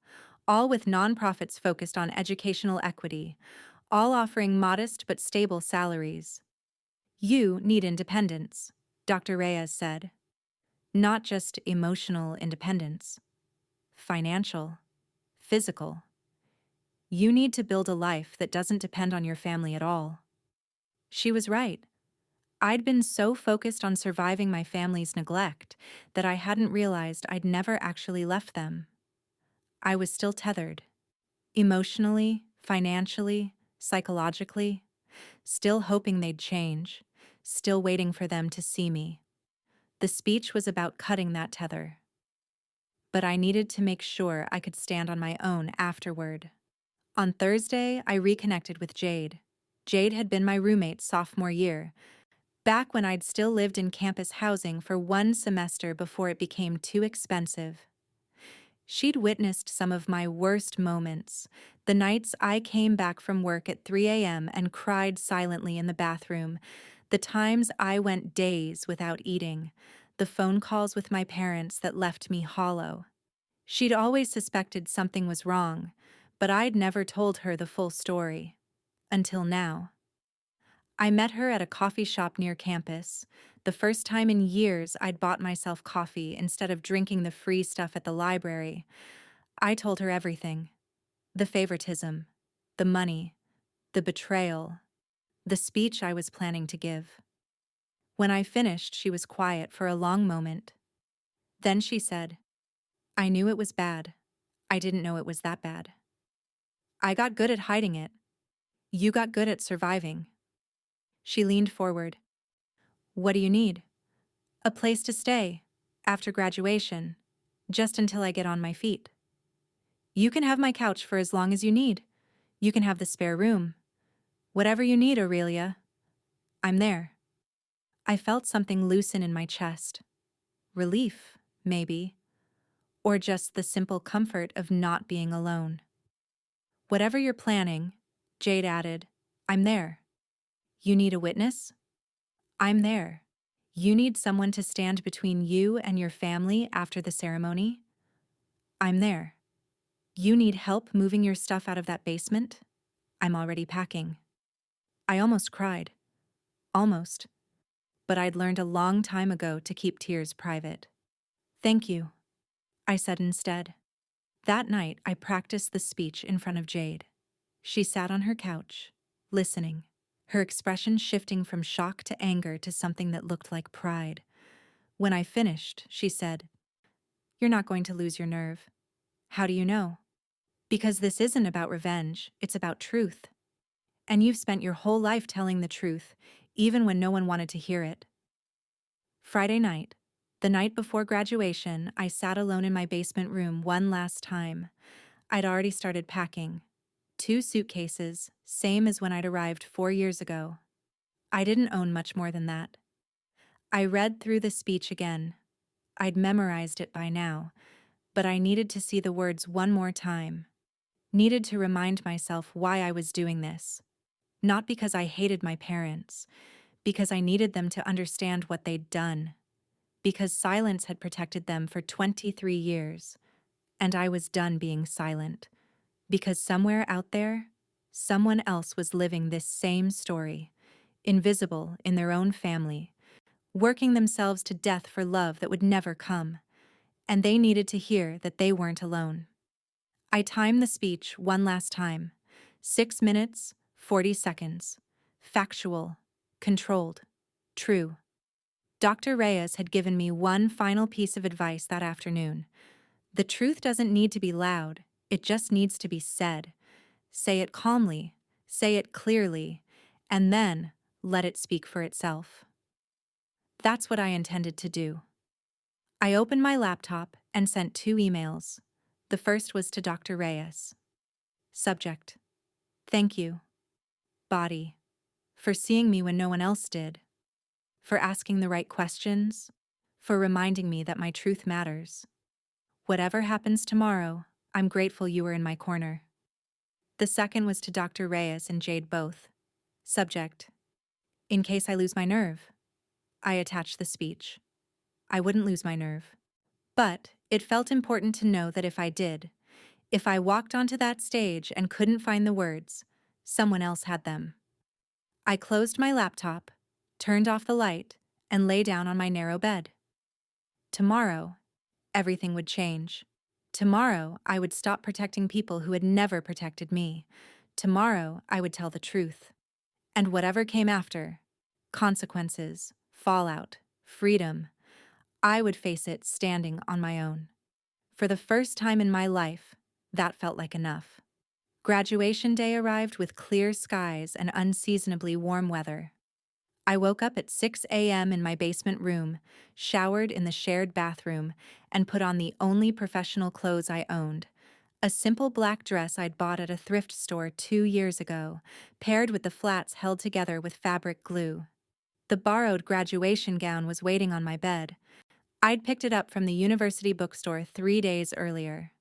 all with nonprofits focused on educational equity, all offering modest but stable salaries. You need independence, Dr. Reyes said. Not just emotional independence. Financial. Physical. You need to build a life that doesn't depend on your family at all. She was right. I'd been so focused on surviving my family's neglect that I hadn't realized I'd never actually left them. I was still tethered. Emotionally, financially, psychologically, still hoping they'd change, still waiting for them to see me. The speech was about cutting that tether. But I needed to make sure I could stand on my own afterward. On Thursday, I reconnected with Jade. Jade had been my roommate sophomore year, back when I'd still lived in campus housing for 1 semester before it became too expensive. She'd witnessed some of my worst moments, the nights I came back from work at 3 a.m. and cried silently in the bathroom, the times I went days without eating, the phone calls with my parents that left me hollow. She'd always suspected something was wrong, but I'd never told her the full story. Until now. I met her at a coffee shop near campus, the first time in years I'd bought myself coffee instead of drinking the free stuff at the library. I told her everything. The favoritism, the money, the betrayal, the speech I was planning to give. When I finished, she was quiet for a long moment. Then she said, "I knew it was bad. I didn't know it was that bad. I got good at hiding it. You got good at surviving." She leaned forward. "What do you need?" "A place to stay. After graduation. Just until I get on my feet." "You can have my couch for as long as you need. You can have the spare room. Whatever you need, Aurelia. I'm there." I felt something loosen in my chest. Relief, maybe. Or just the simple comfort of not being alone. "Whatever you're planning," Jade added, "I'm there. You need a witness? I'm there. You need someone to stand between you and your family after the ceremony? I'm there. You need help moving your stuff out of that basement? I'm already packing." I almost cried. Almost. But I'd learned a long time ago to keep tears private. "Thank you," I said instead. That night, I practiced the speech in front of Jade. She sat on her couch, listening, her expression shifting from shock to anger to something that looked like pride. When I finished, she said, "You're not going to lose your nerve." "How do you know?" "Because this isn't about revenge, it's about truth. And you've spent your whole life telling the truth, even when no one wanted to hear it." Friday night, the night before graduation, I sat alone in my basement room one last time. I'd already started packing. 2 suitcases, same as when I'd arrived 4 years ago. I didn't own much more than that. I read through the speech again. I'd memorized it by now, but I needed to see the words one more time. Needed to remind myself why I was doing this. Not because I hated my parents, because I needed them to understand what they'd done. Because silence had protected them for 23 years, and I was done being silent. Because somewhere out there, someone else was living this same story, invisible in their own family, working themselves to death for love that would never come, and they needed to hear that they weren't alone. I timed the speech one last time. 6 minutes, 40 seconds. Factual, controlled, true. Dr. Reyes had given me one final piece of advice that afternoon. The truth doesn't need to be loud, it just needs to be said. Say it calmly, say it clearly, and then let it speak for itself. That's what I intended to do. I opened my laptop and sent 2 emails. The first was to Dr. Reyes. Subject: Thank you, body, for seeing me when no one else did, for asking the right questions, for reminding me that my truth matters. Whatever happens tomorrow, I'm grateful you were in my corner. The second was to Dr. Reyes and Jade both. Subject: In case I lose my nerve. I attached the speech. I wouldn't lose my nerve. But it felt important to know that if I did, if I walked onto that stage and couldn't find the words, someone else had them. I closed my laptop, turned off the light, and lay down on my narrow bed. Tomorrow, everything would change. Tomorrow, I would stop protecting people who had never protected me. Tomorrow, I would tell the truth. And whatever came after, consequences, fallout, freedom, I would face it standing on my own. For the first time in my life, that felt like enough. Graduation day arrived with clear skies and unseasonably warm weather. I woke up at 6 a.m. in my basement room, showered in the shared bathroom, and put on the only professional clothes I owned. A simple black dress I'd bought at a thrift store 2 years ago, paired with the flats held together with fabric glue. The borrowed graduation gown was waiting on my bed. I'd picked it up from the university bookstore 3 days earlier.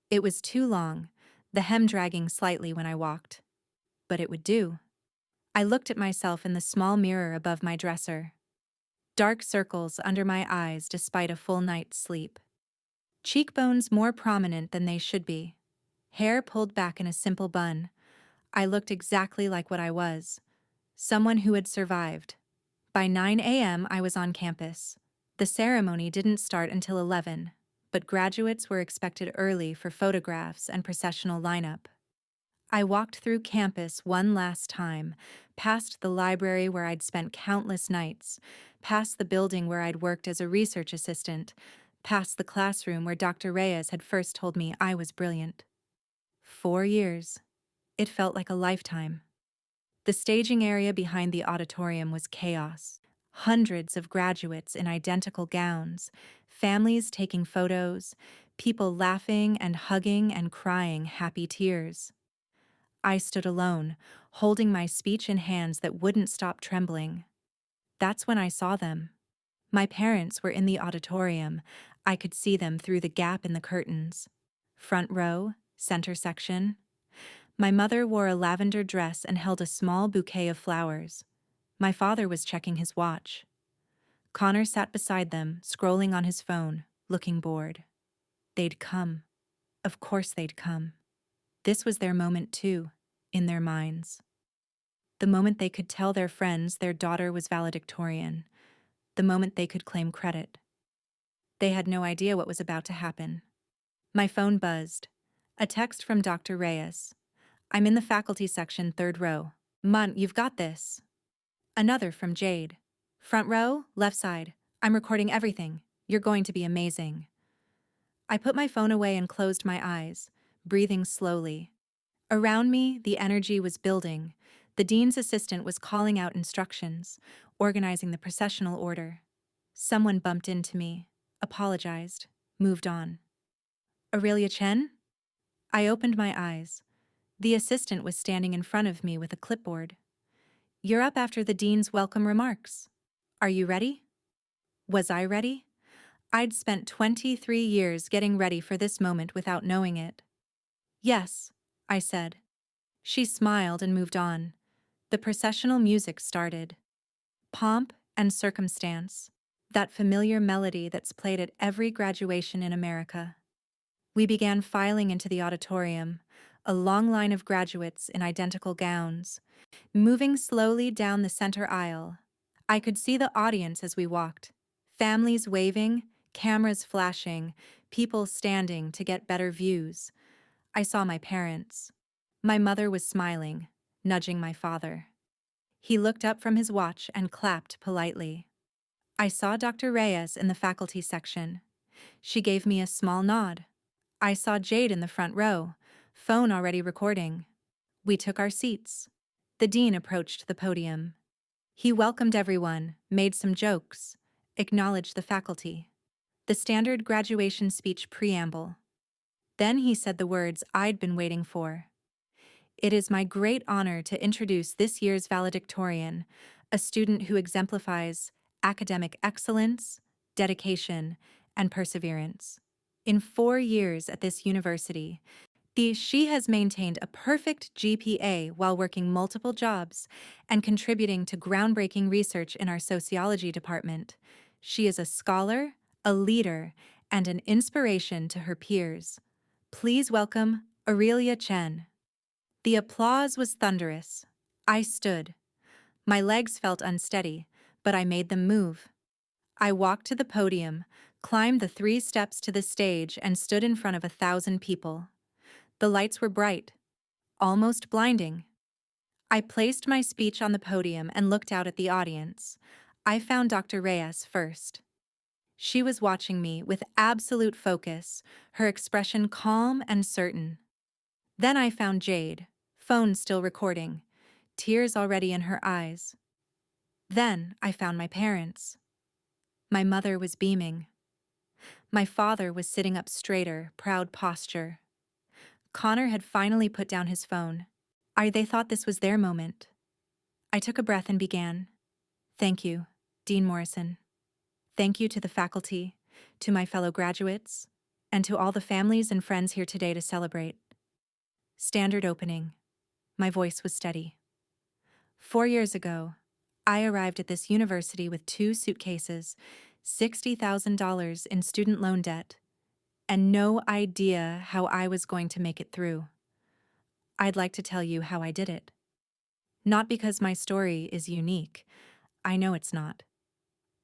It was too long, the hem dragging slightly when I walked. But it would do. I looked at myself in the small mirror above my dresser. Dark circles under my eyes despite a full night's sleep. Cheekbones more prominent than they should be. Hair pulled back in a simple bun. I looked exactly like what I was. Someone who had survived. By 9 a.m. I was on campus. The ceremony didn't start until 11, but graduates were expected early for photographs and processional lineup. I walked through campus one last time, past the library where I'd spent countless nights, past the building where I'd worked as a research assistant, past the classroom where Dr. Reyes had first told me I was brilliant. 4 years. It felt like a lifetime. The staging area behind the auditorium was chaos. Hundreds of graduates in identical gowns, families taking photos, people laughing and hugging and crying happy tears. I stood alone, holding my speech in hands that wouldn't stop trembling. That's when I saw them. My parents were in the auditorium. I could see them through the gap in the curtains. Front row, center section. My mother wore a lavender dress and held a small bouquet of flowers. My father was checking his watch. Connor sat beside them, scrolling on his phone, looking bored. They'd come. Of course they'd come. This was their moment too, in their minds. The moment they could tell their friends their daughter was valedictorian. The moment they could claim credit. They had no idea what was about to happen. My phone buzzed. A text from Dr. Reyes. I'm in the faculty section, 3rd row. Mun, you've got this. Another from Jade. Front row, left side. I'm recording everything. You're going to be amazing. I put my phone away and closed my eyes, breathing slowly. Around me, the energy was building. The dean's assistant was calling out instructions, organizing the processional order. Someone bumped into me, apologized, moved on. Aurelia Chen? I opened my eyes. The assistant was standing in front of me with a clipboard. You're up after the dean's welcome remarks. Are you ready? Was I ready? I'd spent 23 years getting ready for this moment without knowing it. Yes, I said. She smiled and moved on. The processional music started. Pomp and circumstance, that familiar melody that's played at every graduation in America. We began filing into the auditorium, a long line of graduates in identical gowns, moving slowly down the center aisle. I could see the audience as we walked, families waving, cameras flashing, people standing to get better views. I saw my parents. My mother was smiling, nudging my father. He looked up from his watch and clapped politely. I saw Dr. Reyes in the faculty section. She gave me a small nod. I saw Jade in the front row, phone already recording. We took our seats. The dean approached the podium. He welcomed everyone, made some jokes, acknowledged the faculty. The standard graduation speech preamble. Then he said the words I'd been waiting for. It is my great honor to introduce this year's valedictorian, a student who exemplifies academic excellence, dedication, and perseverance. In 4 years at this university, she has maintained a perfect GPA while working multiple jobs and contributing to groundbreaking research in our sociology department. She is a scholar, a leader, and an inspiration to her peers. Please welcome Aurelia Chen. The applause was thunderous. I stood. My legs felt unsteady, but I made them move. I walked to the podium, climbed the 3 steps to the stage, and stood in front of 1,000 people. The lights were bright, almost blinding. I placed my speech on the podium and looked out at the audience. I found Dr. Reyes first. She was watching me with absolute focus, her expression calm and certain. Then I found Jade, phone still recording, tears already in her eyes. Then I found my parents. My mother was beaming. My father was sitting up straighter, proud posture. Connor had finally put down his phone. They thought this was their moment. I took a breath and began. Thank you, Dean Morrison. Thank you to the faculty, to my fellow graduates, and to all the families and friends here today to celebrate. Standard opening. My voice was steady. 4 years ago, I arrived at this university with 2 suitcases, $60,000 in student loan debt, and no idea how I was going to make it through. I'd like to tell you how I did it. Not because my story is unique, I know it's not,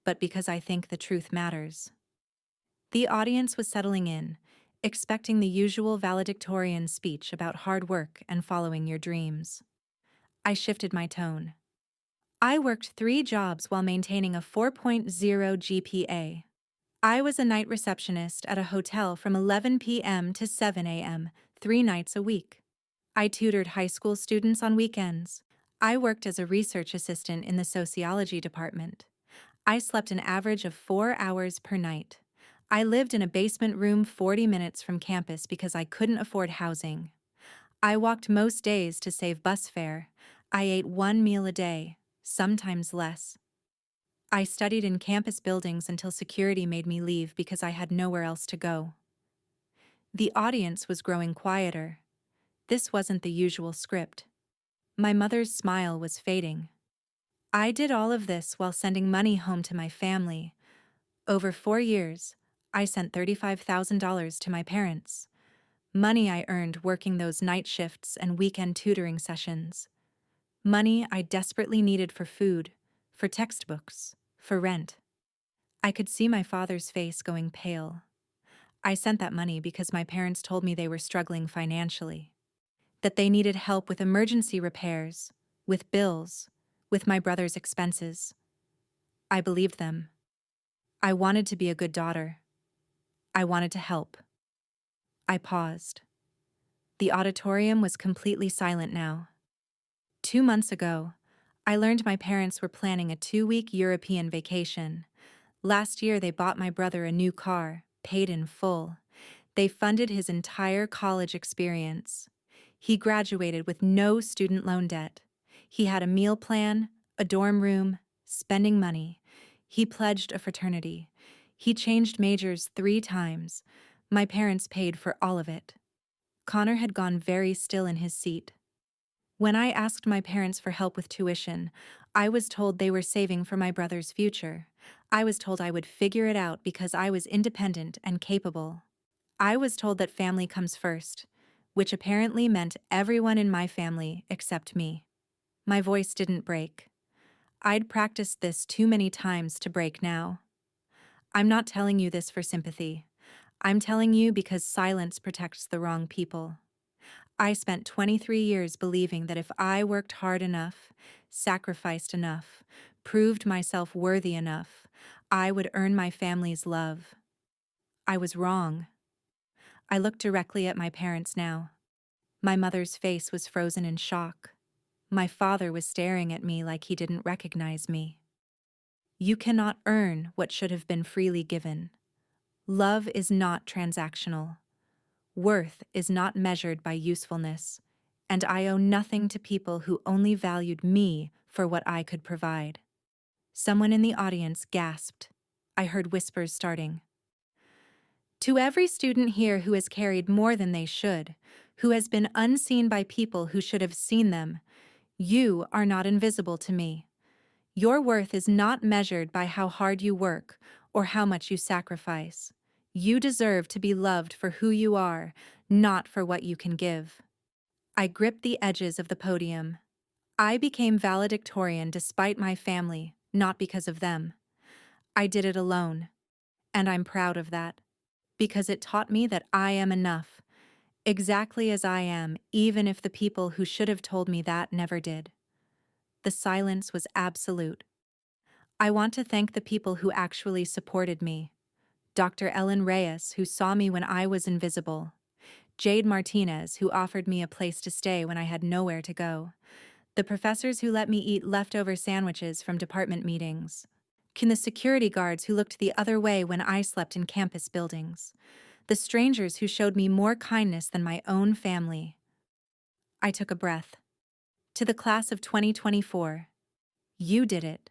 but because I think the truth matters. The audience was settling in, expecting the usual valedictorian speech about hard work and following your dreams. I shifted my tone. I worked 3 jobs while maintaining a 4.0 GPA. I was a night receptionist at a hotel from 11 p.m. to 7 a.m., 3 nights a week. I tutored high school students on weekends. I worked as a research assistant in the sociology department. I slept an average of 4 hours per night. I lived in a basement room 40 minutes from campus because I couldn't afford housing. I walked most days to save bus fare. I ate 1 meal a day, sometimes less. I studied in campus buildings until security made me leave because I had nowhere else to go. The audience was growing quieter. This wasn't the usual script. My mother's smile was fading. I did all of this while sending money home to my family. Over 4 years, I sent $35,000 to my parents. Money I earned working those night shifts and weekend tutoring sessions. Money I desperately needed for food, for textbooks, for rent. I could see my father's face going pale. I sent that money because my parents told me they were struggling financially, that they needed help with emergency repairs, with bills, with my brother's expenses. I believed them. I wanted to be a good daughter. I wanted to help. I paused. The auditorium was completely silent now. 2 months ago, I learned my parents were planning a 2-week European vacation. Last year, they bought my brother a new car, paid in full. They funded his entire college experience. He graduated with no student loan debt. He had a meal plan, a dorm room, spending money. He pledged a fraternity. He changed majors 3 times. My parents paid for all of it. Connor had gone very still in his seat. When I asked my parents for help with tuition, I was told they were saving for my brother's future. I was told I would figure it out because I was independent and capable. I was told that family comes first, which apparently meant everyone in my family except me. My voice didn't break. I'd practiced this too many times to break now. I'm not telling you this for sympathy. I'm telling you because silence protects the wrong people. I spent 23 years believing that if I worked hard enough, sacrificed enough, proved myself worthy enough, I would earn my family's love. I was wrong. I looked directly at my parents now. My mother's face was frozen in shock. My father was staring at me like he didn't recognize me. You cannot earn what should have been freely given. Love is not transactional. Worth is not measured by usefulness, and I owe nothing to people who only valued me for what I could provide. Someone in the audience gasped. I heard whispers starting. To every student here who has carried more than they should, who has been unseen by people who should have seen them, you are not invisible to me. Your worth is not measured by how hard you work or how much you sacrifice. You deserve to be loved for who you are, not for what you can give. I gripped the edges of the podium. I became valedictorian despite my family, not because of them. I did it alone, and I'm proud of that, because it taught me that I am enough, exactly as I am, even if the people who should have told me that never did. The silence was absolute. I want to thank the people who actually supported me. Dr. Ellen Reyes, who saw me when I was invisible. Jade Martinez, who offered me a place to stay when I had nowhere to go. The professors who let me eat leftover sandwiches from department meetings. And the security guards who looked the other way when I slept in campus buildings. The strangers who showed me more kindness than my own family. I took a breath. To the class of 2024, you did it.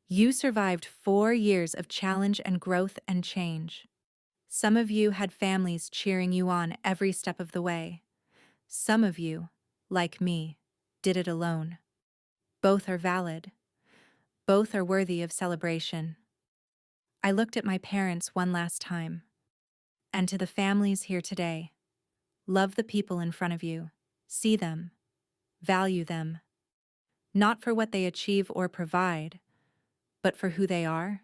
You survived 4 years of challenge and growth and change. Some of you had families cheering you on every step of the way. Some of you, like me, did it alone. Both are valid. Both are worthy of celebration. I looked at my parents one last time. And to the families here today, love the people in front of you. See them. Value them. Not for what they achieve or provide, but for who they are.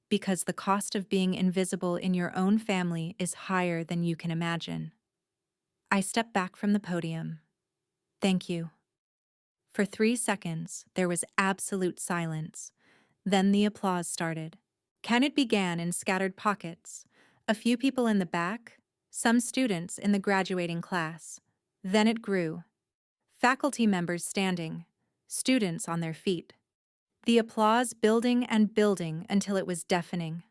Because the cost of being invisible in your own family is higher than you can imagine. I stepped back from the podium. Thank you. For 3 seconds, there was absolute silence. Then the applause started. It began in scattered pockets. A few people in the back, some students in the graduating class. Then it grew. Faculty members standing, students on their feet. The applause building and building until it was deafening.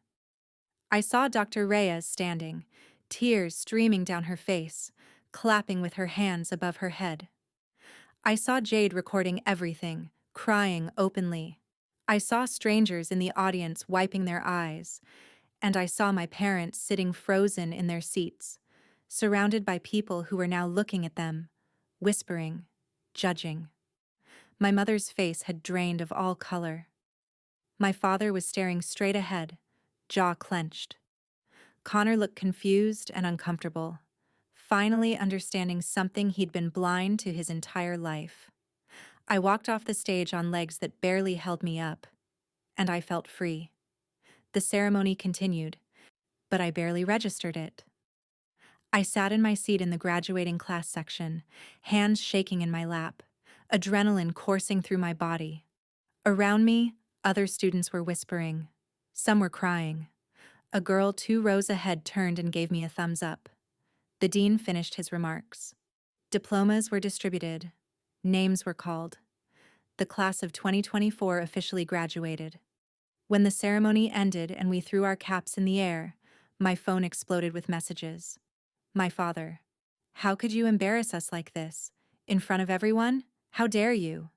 I saw Dr. Reyes standing, tears streaming down her face, clapping with her hands above her head. I saw Jade recording everything, crying openly. I saw strangers in the audience wiping their eyes, and I saw my parents sitting frozen in their seats, surrounded by people who were now looking at them, whispering, judging. My mother's face had drained of all color. My father was staring straight ahead, jaw clenched. Connor looked confused and uncomfortable, finally understanding something he'd been blind to his entire life. I walked off the stage on legs that barely held me up, and I felt free. The ceremony continued, but I barely registered it. I sat in my seat in the graduating class section, hands shaking in my lap, adrenaline coursing through my body. Around me, other students were whispering. Some were crying. A girl 2 rows ahead turned and gave me a thumbs up. The dean finished his remarks. Diplomas were distributed. Names were called. The class of 2024 officially graduated. When the ceremony ended and we threw our caps in the air, my phone exploded with messages. My father: "How could you embarrass us like this? In front of everyone? How dare you?"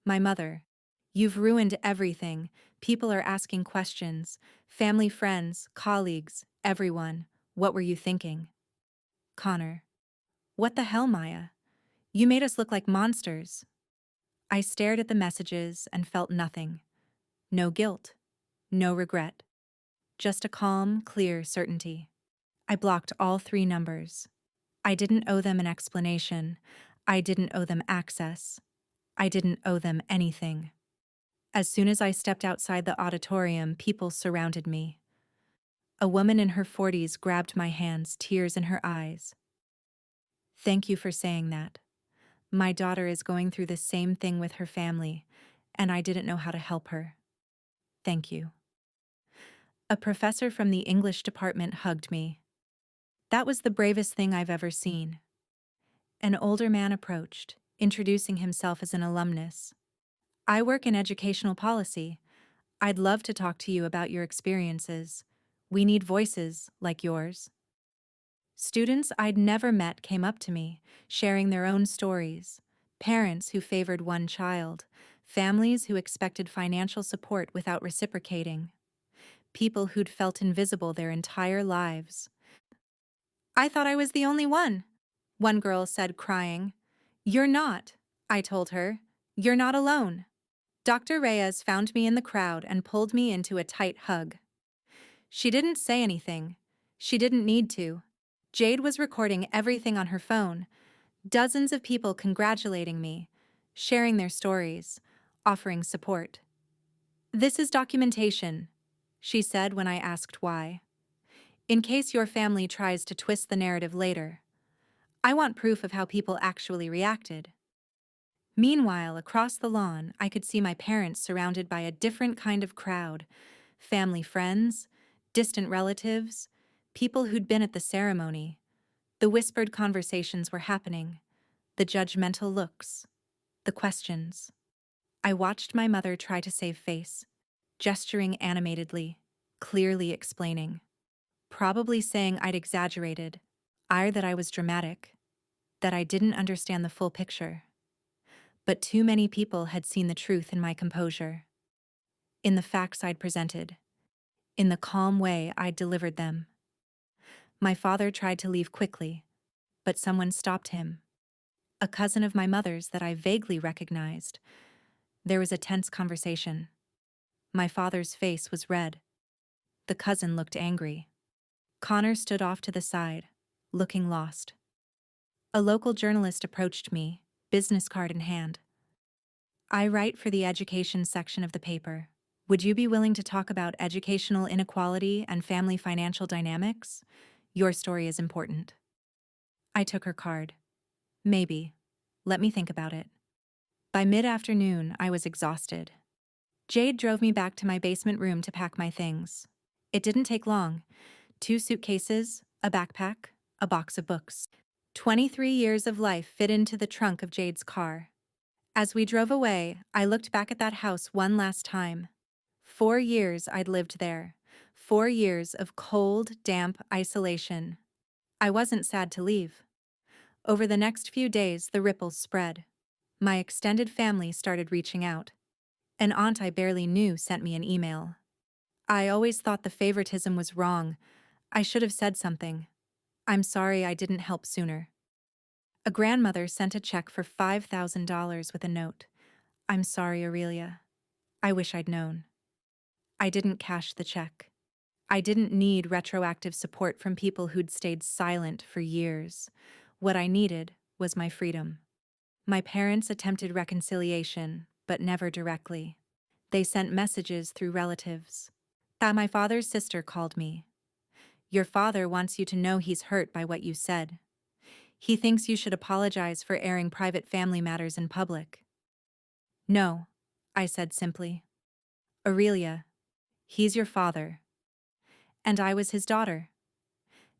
My mother: "You've ruined everything. People are asking questions. Family, friends, colleagues, everyone. What were you thinking?" Connor: "What the hell, Maya? You made us look like monsters." I stared at the messages and felt nothing. No guilt. No regret. Just a calm, clear certainty. I blocked all 3 numbers. I didn't owe them an explanation. I didn't owe them access. I didn't owe them anything. As soon as I stepped outside the auditorium, people surrounded me. A woman in her 40s grabbed my hands, tears in her eyes. "Thank you for saying that. My daughter is going through the same thing with her family, and I didn't know how to help her. Thank you." A professor from the English department hugged me. That was the bravest thing I've ever seen. An older man approached, introducing himself as an alumnus. I work in educational policy. I'd love to talk to you about your experiences. We need voices like yours. Students I'd never met came up to me, sharing their own stories. Parents who favored one child, families who expected financial support without reciprocating, people who'd felt invisible their entire lives. I thought I was the only one girl said, crying. You're not, I told her. You're not alone. Dr. Reyes found me in the crowd and pulled me into a tight hug. She didn't say anything. She didn't need to. Jade was recording everything on her phone, dozens of people congratulating me, sharing their stories, offering support. This is documentation, she said when I asked why. In case your family tries to twist the narrative later. I want proof of how people actually reacted. Meanwhile, across the lawn, I could see my parents surrounded by a different kind of crowd. Family friends, distant relatives, people who'd been at the ceremony. The whispered conversations were happening, the judgmental looks, the questions. I watched my mother try to save face, gesturing animatedly, clearly explaining. Probably saying I'd exaggerated, that I was dramatic, that I didn't understand the full picture. But too many people had seen the truth in my composure, in the facts I'd presented, in the calm way I'd delivered them. My father tried to leave quickly, but someone stopped him. A cousin of my mother's that I vaguely recognized. There was a tense conversation. My father's face was red. The cousin looked angry. Connor stood off to the side, looking lost. A local journalist approached me, business card in hand. I write for the education section of the paper. Would you be willing to talk about educational inequality and family financial dynamics? Your story is important. I took her card. Maybe. Let me think about it. By mid-afternoon, I was exhausted. Jade drove me back to my basement room to pack my things. It didn't take long. 2 suitcases, a backpack, a box of books. 23 years of life fit into the trunk of Jade's car. As we drove away, I looked back at that house one last time. 4 years I'd lived there. 4 years of cold, damp isolation. I wasn't sad to leave. Over the next few days, the ripples spread. My extended family started reaching out. An aunt I barely knew sent me an email. I always thought the favoritism was wrong. I should have said something. I'm sorry I didn't help sooner. A grandmother sent a check for $5,000 with a note. I'm sorry, Aurelia. I wish I'd known. I didn't cash the check. I didn't need retroactive support from people who'd stayed silent for years. What I needed was my freedom. My parents attempted reconciliation, but never directly. They sent messages through relatives. My father's sister called me. Your father wants you to know he's hurt by what you said. He thinks you should apologize for airing private family matters in public. No, I said simply. Aurelia, he's your father. And I was his daughter.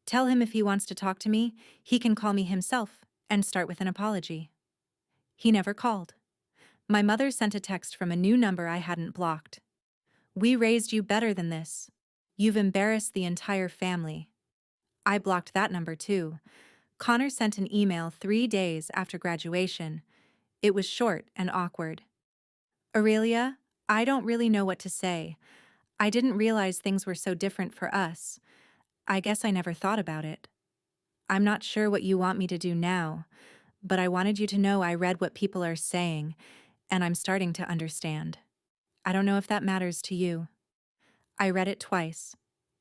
Tell him if he wants to talk to me, he can call me himself and start with an apology. He never called. My mother sent a text from a new number I hadn't blocked. We raised you better than this. You've embarrassed the entire family. I blocked that number too. Connor sent an email 3 days after graduation. It was short and awkward. Aurelia, I don't really know what to say. I didn't realize things were so different for us. I guess I never thought about it. I'm not sure what you want me to do now, but I wanted you to know I read what people are saying, and I'm starting to understand. I don't know if that matters to you. I read it twice.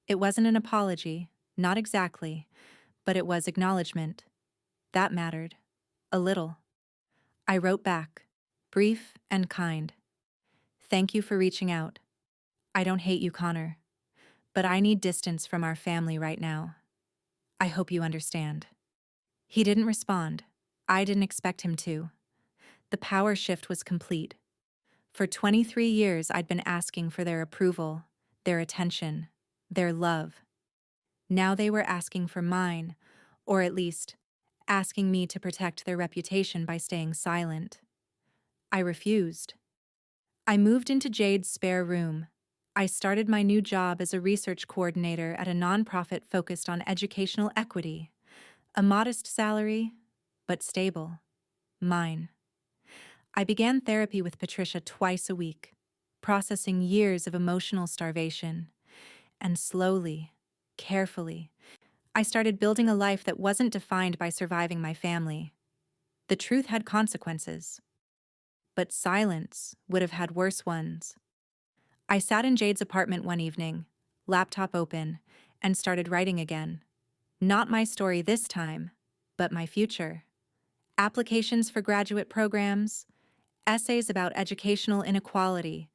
It wasn't an apology, not exactly, but it was acknowledgement. That mattered. A little. I wrote back, brief and kind. Thank you for reaching out. I don't hate you, Connor, but I need distance from our family right now. I hope you understand. He didn't respond. I didn't expect him to. The power shift was complete. For 23 years, I'd been asking for their approval, their attention. their love. Now they were asking for mine, or at least, asking me to protect their reputation by staying silent. I refused. I moved into Jade's spare room. I started my new job as a research coordinator at a nonprofit focused on educational equity. A modest salary, but stable. Mine. I began therapy with Patricia twice a week, processing years of emotional starvation. And slowly, carefully, I started building a life that wasn't defined by surviving my family. The truth had consequences, but silence would have had worse ones. I sat in Jade's apartment one evening, laptop open, and started writing again. Not my story this time, but my future. Applications for graduate programs, essays about educational inequality,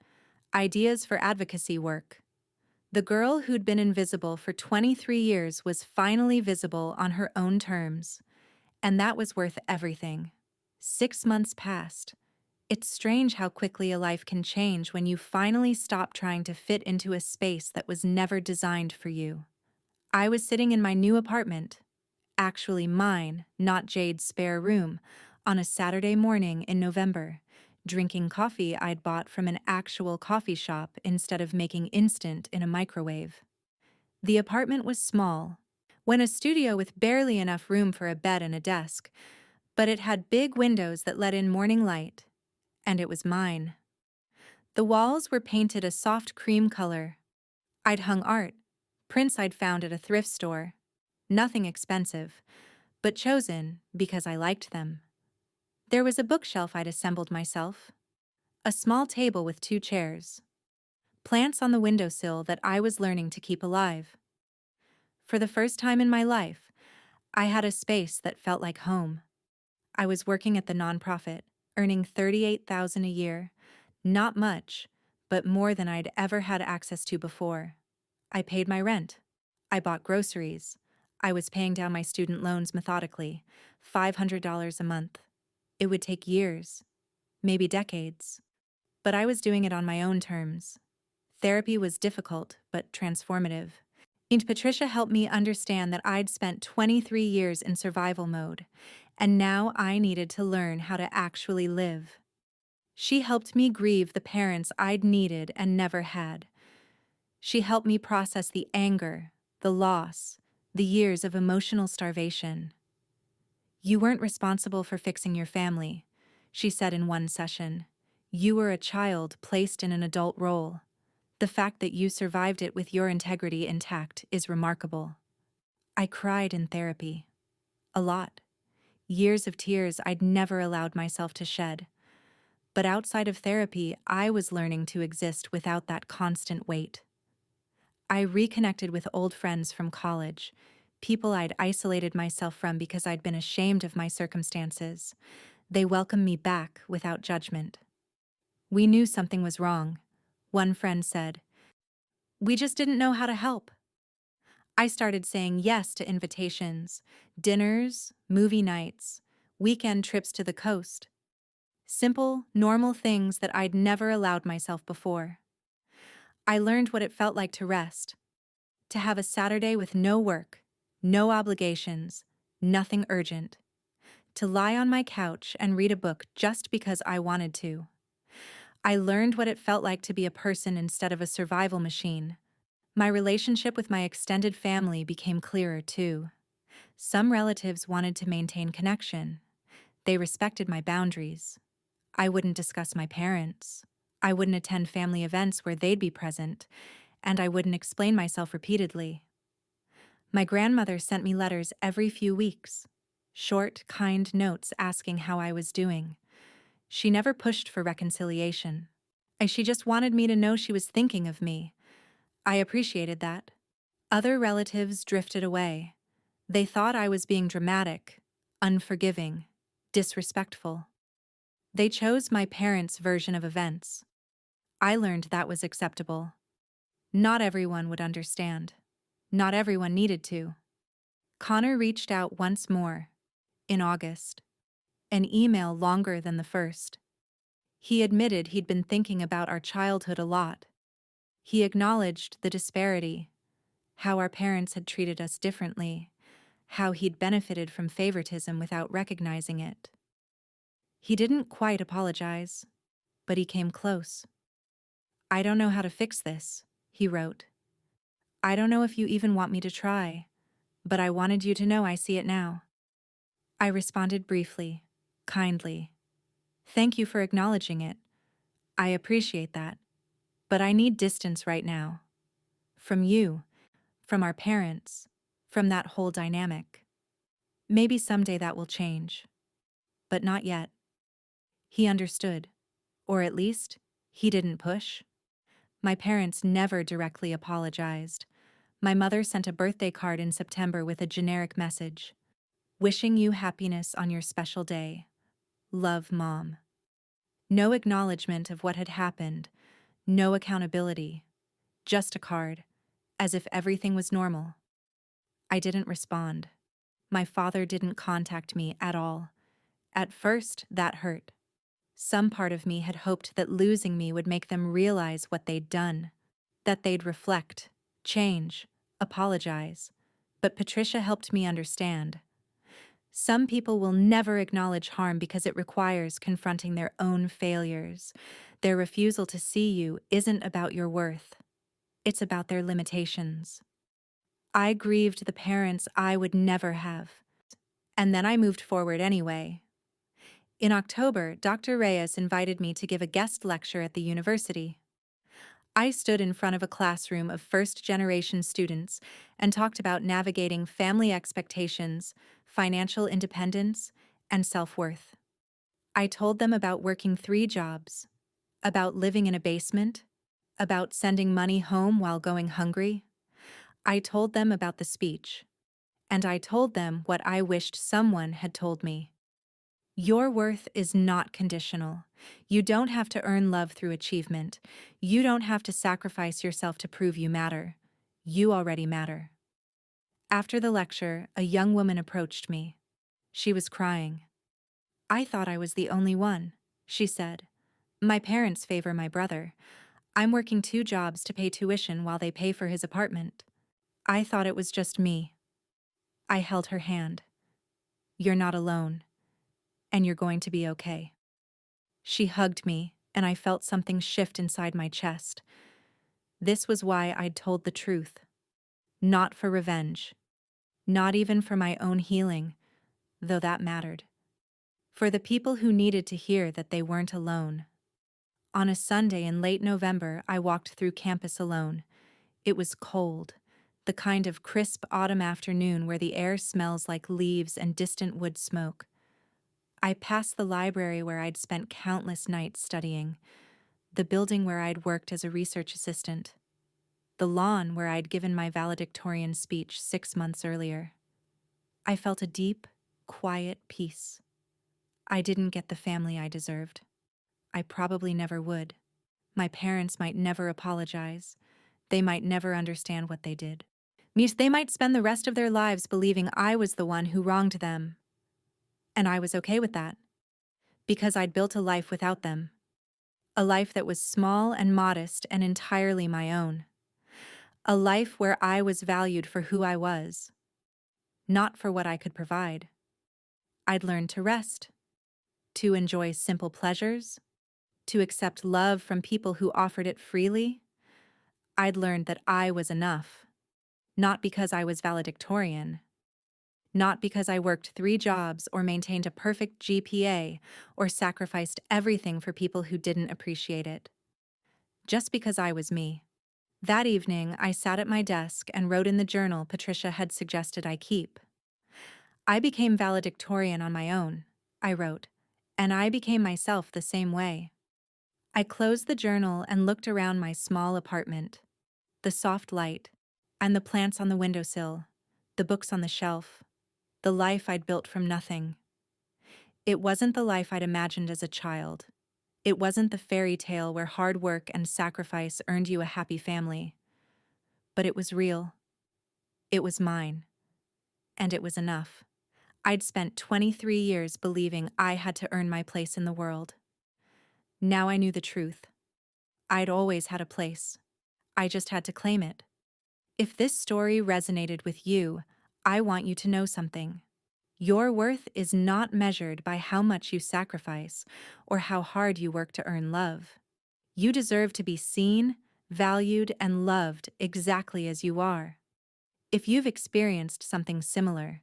ideas for advocacy work. The girl who'd been invisible for 23 years was finally visible on her own terms, and that was worth everything. 6 months passed. It's strange how quickly a life can change when you finally stop trying to fit into a space that was never designed for you. I was sitting in my new apartment, actually mine, not Jade's spare room, on a Saturday morning in November, drinking coffee I'd bought from an actual coffee shop instead of making instant in a microwave. The apartment was small, a studio with barely enough room for a bed and a desk, but it had big windows that let in morning light, and it was mine. The walls were painted a soft cream color. I'd hung art, prints I'd found at a thrift store. Nothing expensive, but chosen because I liked them. There was a bookshelf I'd assembled myself, a small table with 2 chairs, plants on the windowsill that I was learning to keep alive. For the first time in my life, I had a space that felt like home. I was working at the nonprofit, earning $38,000 a year. Not much, but more than I'd ever had access to before. I paid my rent. I bought groceries. I was paying down my student loans methodically, $500 a month. It would take years, maybe decades, but I was doing it on my own terms. Therapy was difficult, but transformative. And Patricia helped me understand that I'd spent 23 years in survival mode, and now I needed to learn how to actually live. She helped me grieve the parents I'd needed and never had. She helped me process the anger, the loss, the years of emotional starvation. "You weren't responsible for fixing your family," she said in one session. "You were a child placed in an adult role. The fact that you survived it with your integrity intact is remarkable." I cried in therapy. A lot. Years of tears I'd never allowed myself to shed. But outside of therapy, I was learning to exist without that constant weight. I reconnected with old friends from college, people I'd isolated myself from because I'd been ashamed of my circumstances. They welcomed me back without judgment. "We knew something was wrong," one friend said. "We just didn't know how to help." I started saying yes to invitations, dinners, movie nights, weekend trips to the coast. Simple, normal things that I'd never allowed myself before. I learned what it felt like to rest, to have a Saturday with no work, no obligations, nothing urgent, to lie on my couch and read a book just because I wanted to. I learned what it felt like to be a person instead of a survival machine. My relationship with my extended family became clearer too. Some relatives wanted to maintain connection. They respected my boundaries. I wouldn't discuss my parents. I wouldn't attend family events where they'd be present, and I wouldn't explain myself repeatedly. My grandmother sent me letters every few weeks, short, kind notes asking how I was doing. She never pushed for reconciliation. She just wanted me to know she was thinking of me. I appreciated that. Other relatives drifted away. They thought I was being dramatic, unforgiving, disrespectful. They chose my parents' version of events. I learned that was acceptable. Not everyone would understand. Not everyone needed to. Connor reached out once more, in August. An email longer than the first. He admitted he'd been thinking about our childhood a lot. He acknowledged the disparity, how our parents had treated us differently, how he'd benefited from favoritism without recognizing it. He didn't quite apologize, but he came close. "I don't know how to fix this," he wrote. "I don't know if you even want me to try, but I wanted you to know I see it now." I responded briefly, kindly. "Thank you for acknowledging it. I appreciate that. But I need distance right now. From you, from our parents, from that whole dynamic. Maybe someday that will change. But not yet." He understood. Or at least, he didn't push. My parents never directly apologized. My mother sent a birthday card in September with a generic message: "Wishing you happiness on your special day. Love, Mom." No acknowledgement of what had happened, no accountability, just a card, as if everything was normal. I didn't respond. My father didn't contact me at all. At first, that hurt. Some part of me had hoped that losing me would make them realize what they'd done, that they'd reflect, change, apologize. But Patricia helped me understand. Some people will never acknowledge harm because it requires confronting their own failures. Their refusal to see you isn't about your worth. It's about their limitations. I grieved the parents I would never have. And then I moved forward anyway. In October, Dr. Reyes invited me to give a guest lecture at the university. I stood in front of a classroom of first-generation students and talked about navigating family expectations, financial independence, and self-worth. I told them about working 3 jobs, about living in a basement, about sending money home while going hungry. I told them about the speech, and I told them what I wished someone had told me. Your worth is not conditional. You don't have to earn love through achievement. You don't have to sacrifice yourself to prove you matter. You already matter. After the lecture, a young woman approached me. She was crying. "I thought I was the only one," she said. "My parents favor my brother. I'm working 2 jobs to pay tuition while they pay for his apartment. I thought it was just me." I held her hand. "You're not alone. And you're going to be okay." She hugged me, and I felt something shift inside my chest. This was why I'd told the truth. Not for revenge. Not even for my own healing, though that mattered. For the people who needed to hear that they weren't alone. On a Sunday in late November, I walked through campus alone. It was cold, the kind of crisp autumn afternoon where the air smells like leaves and distant wood smoke. I passed the library where I'd spent countless nights studying, the building where I'd worked as a research assistant, the lawn where I'd given my valedictorian speech 6 months earlier. I felt a deep, quiet peace. I didn't get the family I deserved. I probably never would. My parents might never apologize. They might never understand what they did. They might spend the rest of their lives believing I was the one who wronged them. And I was okay with that, because I'd built a life without them. A life that was small and modest and entirely my own. A life where I was valued for who I was, not for what I could provide. I'd learned to rest, to enjoy simple pleasures, to accept love from people who offered it freely. I'd learned that I was enough, not because I was valedictorian, not because I worked 3 jobs or maintained a perfect GPA or sacrificed everything for people who didn't appreciate it. Just because I was me. That evening, I sat at my desk and wrote in the journal Patricia had suggested I keep. "I became valedictorian on my own," I wrote, "and I became myself the same way." I closed the journal and looked around my small apartment. The soft light, and the plants on the windowsill, the books on the shelf, the life I'd built from nothing. It wasn't the life I'd imagined as a child. It wasn't the fairy tale where hard work and sacrifice earned you a happy family. But it was real. It was mine. And it was enough. I'd spent 23 years believing I had to earn my place in the world. Now I knew the truth. I'd always had a place. I just had to claim it. If this story resonated with you, I want you to know something. Your worth is not measured by how much you sacrifice or how hard you work to earn love. You deserve to be seen, valued, and loved exactly as you are. If you've experienced something similar,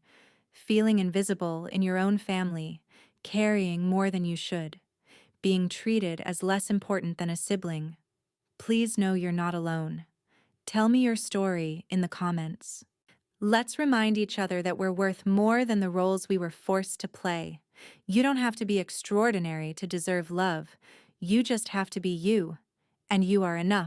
feeling invisible in your own family, carrying more than you should, being treated as less important than a sibling, please know you're not alone. Tell me your story in the comments. Let's remind each other that we're worth more than the roles we were forced to play. You don't have to be extraordinary to deserve love. You just have to be you, and you are enough.